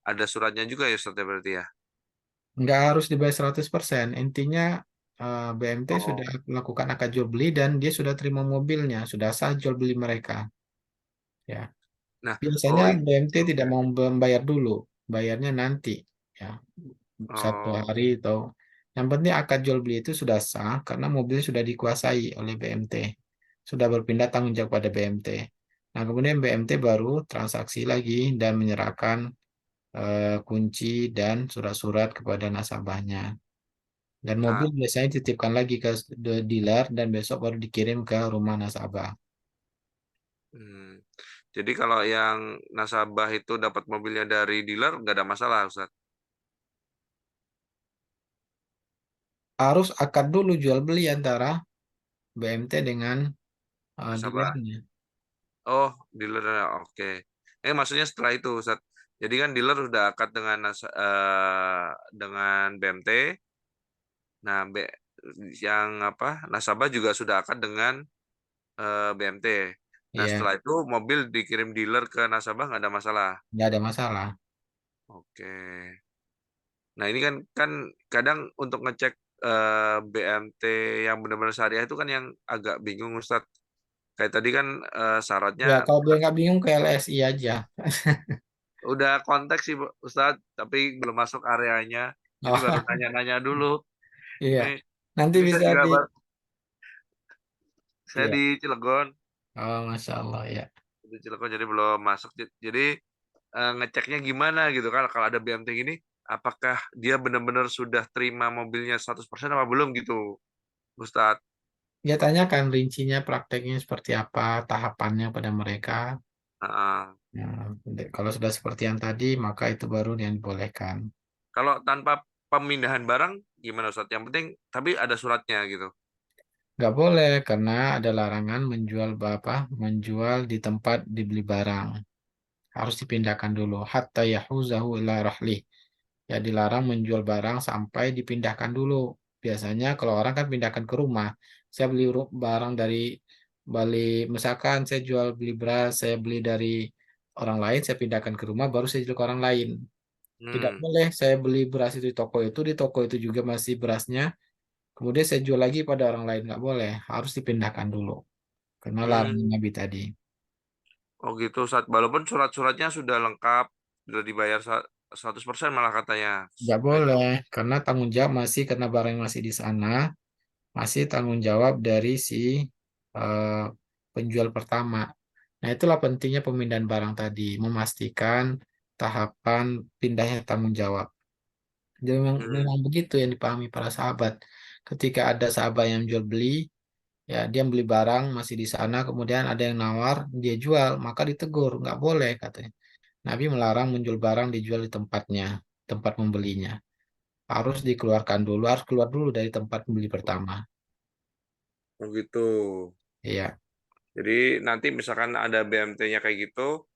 ada suratnya juga ya Ustadz ya berarti ya. Nggak harus dibayar 100%. Intinya BMT sudah Oh. melakukan akad jual beli dan dia sudah terima mobilnya, sudah sah jual beli mereka. Ya, Nah, biasanya oh BMT tidak oke. mau membayar dulu, bayarnya nanti. Ya, satu Oh, hari atau yang penting akad jual beli itu sudah sah karena mobilnya sudah dikuasai oleh BMT, sudah berpindah tanggung jawab pada BMT. Nah, kemudian BMT baru transaksi lagi dan menyerahkan kunci dan surat-surat kepada nasabahnya. Dan mobil ah, biasanya dititipkan lagi ke dealer dan besok baru dikirim ke rumah nasabah. hmm. Jadi kalau yang nasabah itu dapat mobilnya dari dealer nggak ada masalah, Ustaz. Harus akad dulu jual beli antara BMT dengan Nasabah. dealernya. Oh, dealer oke. Maksudnya setelah itu, Ustaz. Jadi kan dealer sudah akad dengan dengan BMT. Nah, yang apa? Nasabah juga sudah akad dengan BMT. Nah, Iya, setelah itu mobil dikirim dealer ke nasabah nggak ada masalah. nggak ada masalah. Oke. Nah, ini kan kan kadang untuk ngecek BMT yang benar-benar syariah itu kan yang agak bingung Ustadz. Kayak tadi kan syaratnya Ya, kalau dia nggak bingung ke LSI aja. udah konteks sih Ustadz, tapi belum masuk areanya. Jadi baru Oh, nanya-nanya dulu. iya. Ini Nanti ini saya bisa juga di... saya Iya. di Cilegon, Oh, Masya Allah, ya. jadi belum masuk. Jadi ngeceknya gimana gitu kan kalau ada BMT gini, apakah dia benar-benar sudah terima mobilnya 100% apa belum gitu, Ustadz? Ya, tanyakan rincinya prakteknya seperti apa, tahapannya pada mereka. Heeh. Nah, kalau sudah seperti yang tadi, maka itu baru yang dibolehkan. Kalau tanpa pemindahan barang gimana Ustaz? Yang penting tapi ada suratnya gitu. Nggak boleh karena ada larangan menjual di tempat dibeli barang. Harus dipindahkan dulu. Hatta yahuzahu ila rahlih. Ya dilarang menjual barang sampai dipindahkan dulu. Biasanya kalau orang kan pindahkan ke rumah. Saya beli barang dari Bali, misalkan saya beli beras, saya beli dari orang lain, saya pindahkan ke rumah, baru saya jual ke orang lain. Tidak Hmm. boleh saya beli beras itu di toko itu juga masih berasnya, kemudian saya jual lagi pada orang lain. Nggak boleh, harus dipindahkan dulu. Karena larangan Hmm. Nabi tadi. Oh gitu Ustaz. Walaupun surat-suratnya sudah lengkap, sudah dibayar 100% malah katanya. Nggak Nah, itu. boleh, karena tanggung jawab masih karena barang yang masih di sana, masih tanggung jawab dari si eh, penjual pertama. Nah, itulah pentingnya pemindahan barang tadi, memastikan tahapan pindahnya tanggung jawab. Jadi Hmm. memang begitu yang dipahami para sahabat. Ketika ada sahabat yang jual beli, ya dia beli barang masih di sana, kemudian ada yang nawar, dia jual, maka ditegur, nggak boleh katanya. Nabi melarang menjual barang dijual di tempatnya, tempat membelinya. Harus dikeluarkan dulu, harus keluar dulu dari tempat pembeli pertama. Oh gitu. Iya, Jadi nanti misalkan ada BMT-nya kayak gitu,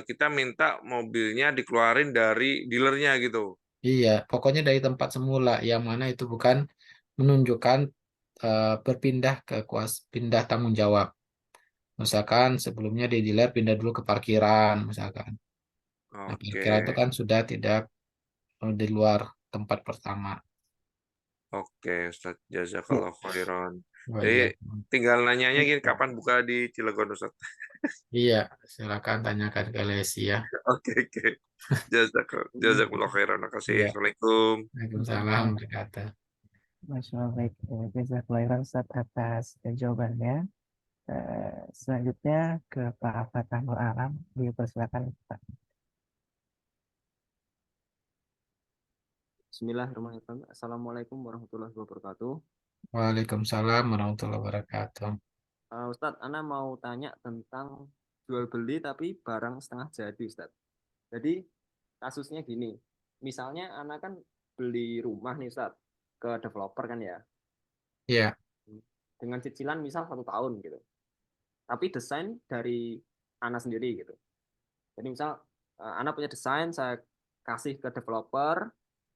kita minta mobilnya dikeluarin dari dealernya gitu. iya. Pokoknya dari tempat semula, yang mana itu bukan menunjukkan berpindah pindah tanggung jawab. Misalkan sebelumnya di dealer pindah dulu ke parkiran, misalkan. Nah, Oke, parkiran itu kan sudah tidak di luar tempat pertama. oke, Ustaz. Jazakallah khairan. Wah, Jadi iya. tinggal nanyanya gini, kapan buka di Cilegon, Ustaz? Iya, silakan tanyakan ke Lesi ya. Oke, oke. Jazakallah khairan. Terima kasih. Iya, Assalamualaikum. Waalaikumsalam berkata. Masya Allah, baik. Jazakallah khairan Ustaz atas jawabannya. Selanjutnya ke Pak Fatahul Alam, dipersilakan Pak. Bismillahirrahmanirrahim. Assalamualaikum warahmatullahi wabarakatuh. Waalaikumsalam warahmatullahi wabarakatuh. Ustadz, Ana mau tanya tentang jual beli tapi barang setengah jadi, Ustadz. Jadi kasusnya gini, misalnya Ana kan beli rumah nih, Ustadz, ke developer kan ya, Iya, dengan cicilan misal 1 tahun gitu. Tapi desain dari Ana sendiri gitu. Jadi misal Ana punya desain, saya kasih ke developer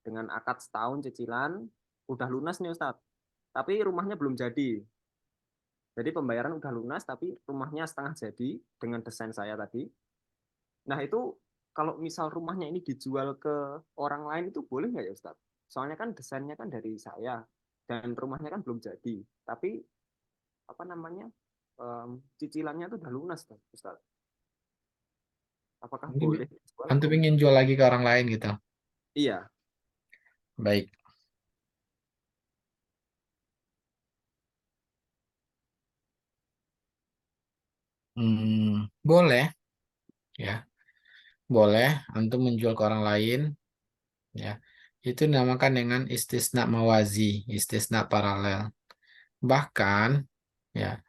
dengan akad setahun cicilan, udah lunas nih, Ustadz. Tapi rumahnya belum jadi. Jadi pembayaran udah lunas tapi rumahnya setengah jadi dengan desain saya tadi. Nah itu kalau misal rumahnya ini dijual ke orang lain itu boleh nggak ya Ustadz? Soalnya kan desainnya kan dari saya dan rumahnya kan belum jadi. Tapi apa namanya cicilannya itu udah lunas Ustadz. Apakah Ini boleh dijual atau antum enggak? ingin jual lagi ke orang lain gitu. Iya. Baik. Boleh ya, boleh antum menjual ke orang lain ya. Itu dinamakan dengan istisna mawazi, istisna paralel. Bahkan ya,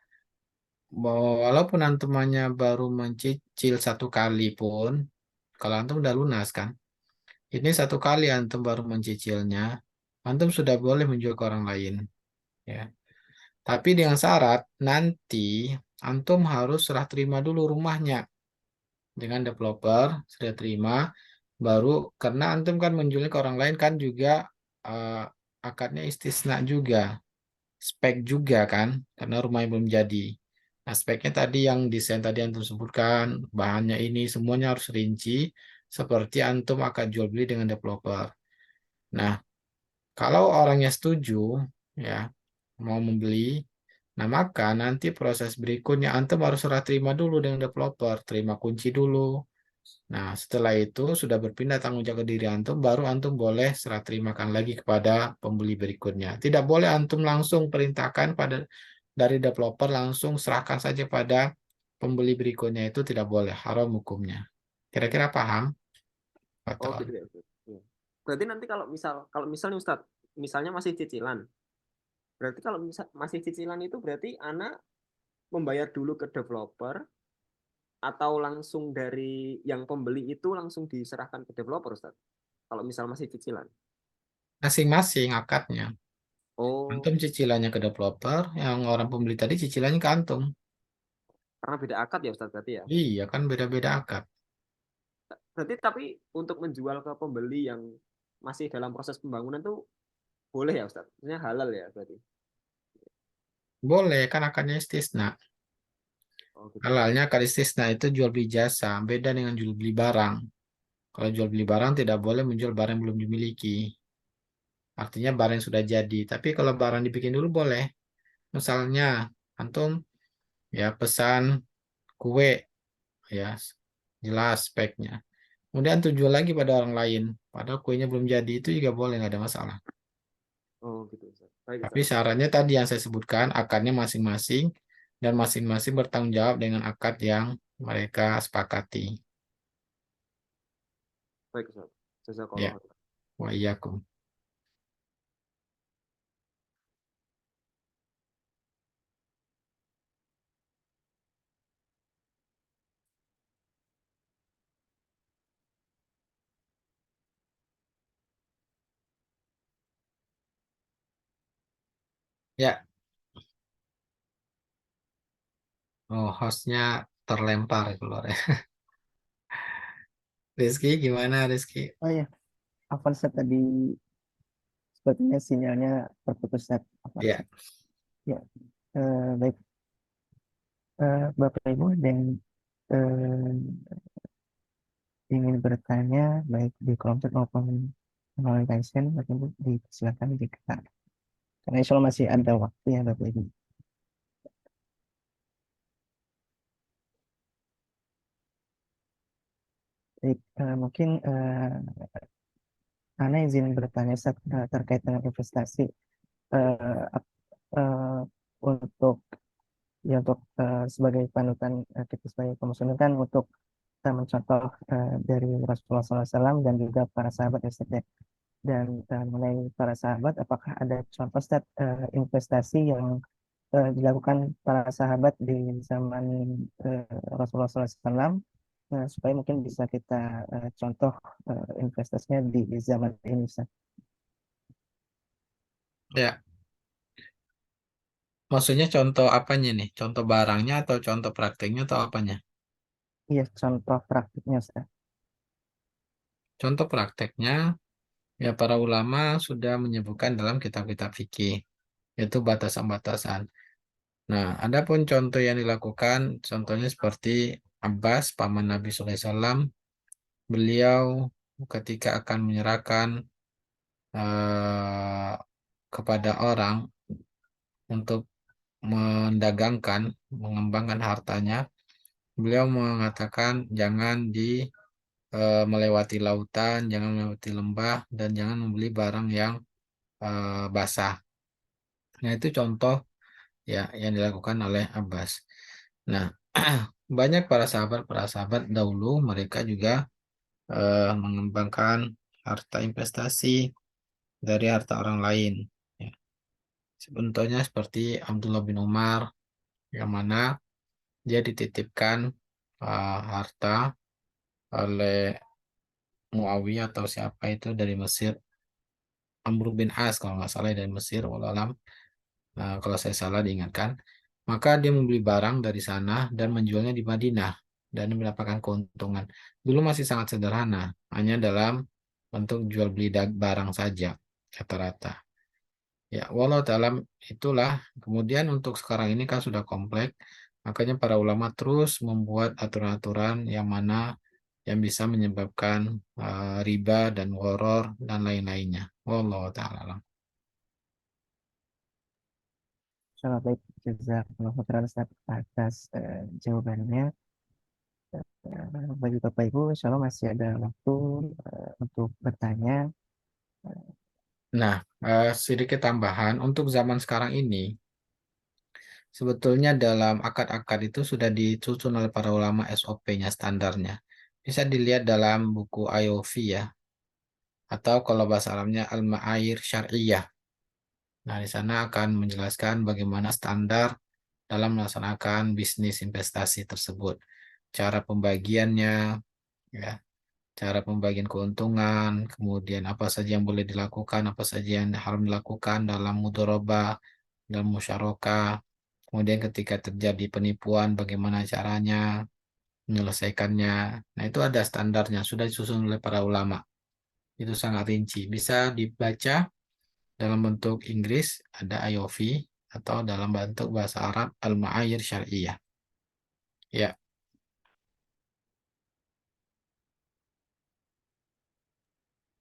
walaupun antum hanya baru mencicil 1 kali pun, kalau antum udah lunas kan, ini 1 kali antum baru mencicilnya, antum sudah boleh menjual ke orang lain ya. Tapi dengan syarat nanti antum harus serah terima dulu rumahnya dengan developer, sudah terima, baru karena antum kan menjualnya ke orang lain kan juga eh, akadnya istisna juga, spek juga kan, karena rumahnya belum jadi. Nah, speknya tadi yang desain tadi antum sebutkan, bahannya ini semuanya harus rinci seperti antum akan jual beli dengan developer. Nah, kalau orangnya setuju, ya mau membeli, nah maka nanti proses berikutnya antum harus serah terima dulu dengan developer, terima kunci dulu. Nah, setelah itu sudah berpindah tanggung jawab ke diri antum, baru antum boleh serah terimakan lagi kepada pembeli berikutnya. Tidak boleh antum langsung perintahkan pada dari developer langsung serahkan saja pada pembeli berikutnya, itu tidak boleh, haram hukumnya. Kira-kira paham? Oh Betul. gitu ya Ustadz. Iya. Berarti nanti kalau misalnya Ustadz, misalnya masih cicilan. Berarti kalau masih cicilan itu berarti anak membayar dulu ke developer atau langsung dari yang pembeli itu langsung diserahkan ke developer, Ustaz? Kalau misal masih cicilan. Masing-masing akadnya. Oh, Antum cicilannya ke developer, yang orang pembeli tadi cicilannya ke antum. karena beda akad ya Ustaz berarti ya. Iya kan beda-beda akad. Berarti tapi untuk menjual ke pembeli yang masih dalam proses pembangunan tuh boleh ya Ustaz? Maksudnya halal ya berarti. Boleh kan akadnya istisna. Oh gitu. Halalnya akad istisna itu jual beli jasa, beda dengan jual beli barang. Kalau jual beli barang tidak boleh menjual barang yang belum dimiliki. Artinya barang yang sudah jadi. Tapi kalau barang dibikin dulu boleh. Misalnya antum ya pesan kue ya jelas speknya. Kemudian antum jual lagi pada orang lain. Padahal kuenya belum jadi itu juga boleh nggak ada masalah. Oh gitu Ustaz. Baik Tapi Ustaz. syaratnya tadi yang saya sebutkan akadnya masing-masing dan masing-masing bertanggung jawab dengan akad yang mereka sepakati. Baik Ustaz. Ya, Jazakallah. wa iyyakum. Ya, oh hostnya terlempar keluar ya. Rizky gimana Rizky? Oh ya, Afwan Ustaz, tadi sepertinya sinyalnya terputus Ustaz. Afwan Ya, Ustaz. Ya, baik. Bapak Ibu ada yang ingin bertanya baik di kelompok maupun melalui Tyson, Bapak Ibu dipersilakan jika karena insya Allah masih ada waktu ya Bapak Ibu. Baik, mungkin Ana izin bertanya Ustaz, terkait dengan investasi eh, ap- eh, untuk sebagai panutan kita sebagai kaum muslimin kan untuk mencontoh dari Rasulullah SAW dan juga para sahabat ya Ustaz ya. Dan mengenai para sahabat, apakah ada contoh Ustaz, investasi yang dilakukan para sahabat di zaman eh, Rasulullah SAW, supaya mungkin bisa kita contoh investasinya di zaman ini Ustaz. ya. Maksudnya contoh apanya nih? Contoh barangnya atau contoh prakteknya atau apanya? Iya, contoh praktiknya Ustaz. Contoh prakteknya, ya para ulama sudah menyebutkan dalam kitab-kitab fikih, yaitu batasan-batasan. Nah, adapun contoh yang dilakukan, contohnya seperti Abbas, paman Nabi SAW, beliau ketika akan menyerahkan eh, kepada orang untuk mendagangkan, mengembangkan hartanya, beliau mengatakan jangan melewati lautan, jangan melewati lembah, dan jangan membeli barang yang basah. Nah, itu contoh ya yang dilakukan oleh Abbas. Nah, banyak para sahabat dahulu mereka juga mengembangkan harta investasi dari harta orang lain. Ya. Contohnya seperti Abdullah bin Umar, yang mana dia dititipkan harta oleh Muawiyah atau siapa itu dari Mesir, Amr bin As kalau nggak salah dari Mesir, walau alam. Kalau saya salah diingatkan, maka dia membeli barang dari sana dan menjualnya di Madinah dan mendapatkan keuntungan. Dulu masih sangat sederhana, hanya dalam bentuk jual beli barang saja rata-rata. Ya, walau dalam itulah. Kemudian untuk sekarang ini kan sudah kompleks, makanya para ulama terus membuat aturan-aturan yang mana yang bisa menyebabkan riba dan gharar dan lain-lainnya. Wallahu ta'ala alam. Sangat baik, jazakallah khairan Ustaz atas jawabannya. Bagi Bapak Ibu, insya Allah masih ada waktu untuk bertanya. Nah, sedikit tambahan untuk zaman sekarang ini, sebetulnya dalam akad-akad itu sudah disusun oleh para ulama SOP-nya, standarnya. Bisa dilihat dalam buku IOV ya, atau kalau bahasa Arabnya Al-Ma'ayir Syar'iyah. Nah, di sana akan menjelaskan bagaimana standar dalam melaksanakan bisnis investasi tersebut. cara pembagiannya, ya, cara pembagian keuntungan, kemudian apa saja yang boleh dilakukan, apa saja yang harus dilakukan dalam mudharabah, dalam musyarakah. Kemudian ketika terjadi penipuan, bagaimana caranya menyelesaikannya. Nah, itu ada standarnya, sudah disusun oleh para ulama. Itu sangat rinci. Bisa dibaca dalam bentuk Inggris, ada IOV, atau dalam bentuk bahasa Arab, Al-Ma'ayir Syariah. Ya,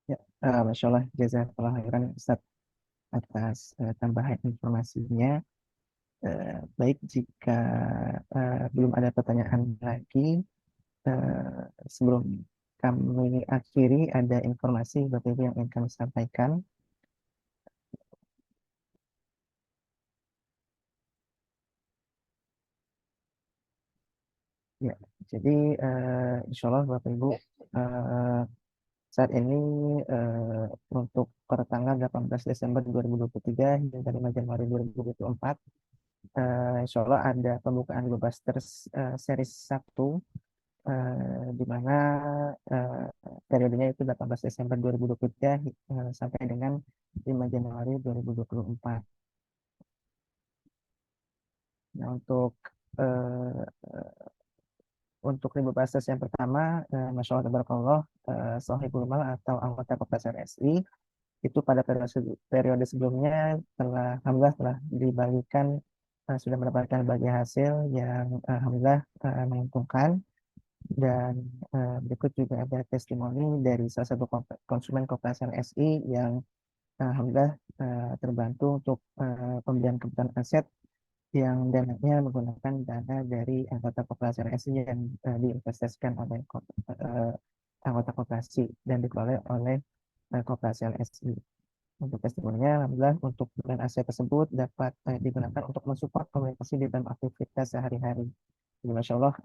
Ya, Masya Allah, jazakallah khairan Ustaz atas tambahan informasinya. Baik, jika belum ada pertanyaan lagi, sebelum kami akhiri, ada informasi Bapak Ibu yang ingin kami sampaikan. Ya, jadi insya Allah Bapak Ibu, saat ini untuk per tanggal 18 Desember 2023 hingga 5 Januari 2024, insya Allah ada pembukaan Globusters series 1, di mana periodenya itu 18 Desember 2023 sampai dengan 5 Januari 2024. Nah, eh, untuk Ribu Bastas yang pertama, Masya Allah Tabarakallah, Sohibul Mal atau anggota Kopassus RSI, itu pada periode sebelumnya alhamdulillah telah dibagikan, sudah mendapatkan bagi hasil yang alhamdulillah menguntungkan. Dan berikut juga ada testimoni dari salah satu konsumen Kopassus RSI yang alhamdulillah terbantu untuk pembelian kebutuhan aset yang dananya menggunakan dana dari anggota koperasi RSI yang diinvestasikan oleh anggota koperasi dan dikelola oleh koperasi LSI. Untuk testimoninya, alhamdulillah untuk pembelian aset tersebut dapat digunakan untuk mensupport komunikasi di dalam aktivitas sehari-hari. Jadi, Masya Allah,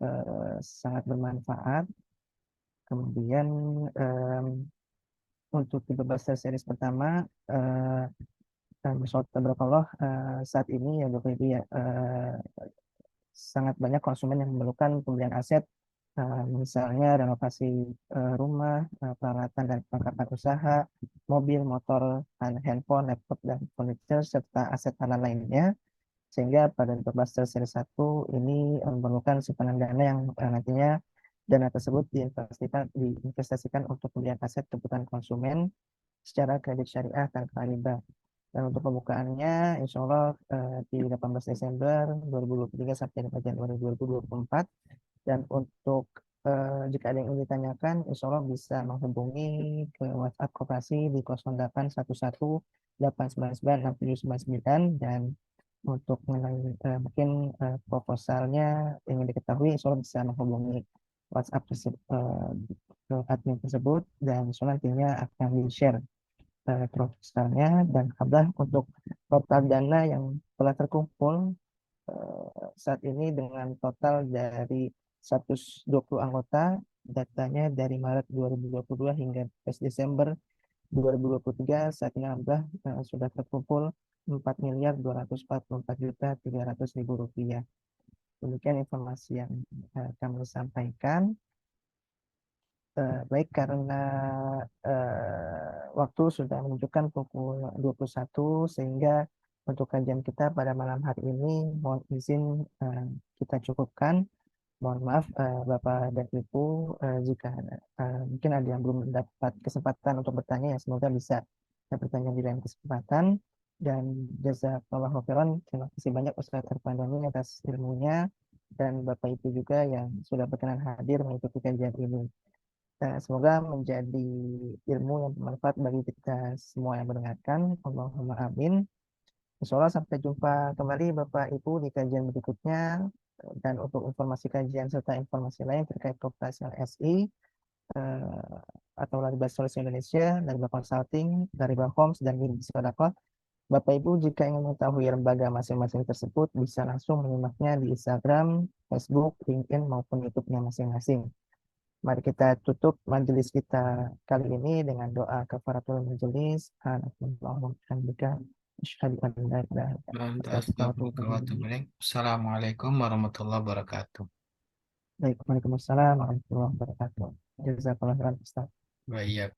sangat bermanfaat. Kemudian untuk 13 series pertama, Masya Allah, saat ini ya Bapak Ibu ya, sangat banyak konsumen yang memerlukan pembelian aset, misalnya renovasi rumah, peralatan dan perlengkapan usaha, mobil, motor, handphone, laptop, dan furniture, serta aset tanah lainnya. Sehingga pada 12 seri 1 ini memerlukan simpanan dana yang nantinya dana tersebut diinvestasikan untuk pembelian aset kebutuhan konsumen secara kredit syariah tanpa riba. Dan untuk pembukaannya, insya Allah di 18 Desember 2023 sampai 5 Januari 2024. Dan untuk jika ada yang ingin ditanyakan, insya Allah bisa menghubungi ke WhatsApp Koperasi di 0811 899 6799. Dan untuk mengenai mungkin proposalnya ingin diketahui, insya Allah bisa menghubungi WhatsApp ke admin tersebut, dan insya Allah nantinya akan di-share proposalnya. Dan alhamdulillah untuk total dana yang telah terkumpul saat ini dengan total dari 120 anggota, datanya dari Maret 2022 hingga Desember 2023, saat ini alhamdulillah sudah terkumpul 4.244.300.000 rupiah. Demikian informasi yang kami sampaikan. Baik, karena waktu sudah menunjukkan pukul 21, sehingga untuk kajian kita pada malam hari ini mohon izin kita cukupkan. Mohon maaf Bapak dan Ibu, jika mungkin ada yang belum mendapat kesempatan untuk bertanya, ya semoga bisa bertanya di lain kesempatan. Dan jazakallahu khairan, terima kasih banyak Ustaz Arfandani atas ilmunya, dan Bapak Ibu juga yang sudah berkenan hadir mengikuti kajian ini. Semoga menjadi ilmu yang bermanfaat bagi kita semua yang mendengarkan. Allahumma amin. Insya Allah sampai jumpa kembali Bapak Ibu di kajian berikutnya. Dan untuk informasi kajian serta informasi lain terkait Koperasi LSI atau Lariba Solusi Indonesia, Lariba Consulting, Lariba Homes, dan Lariba Sodako, Bapak Ibu jika ingin mengetahui lembaga masing-masing tersebut bisa langsung menyimaknya di Instagram, Facebook, LinkedIn maupun YouTube-nya masing-masing. Mari kita tutup majelis kita kali ini dengan doa kafaratul majelis. Assalamualaikum warahmatullahi wabarakatuh. Baik, Waalaikumsalam warahmatullahi wabarakatuh. Jazakallah khairan Ustaz. Baik.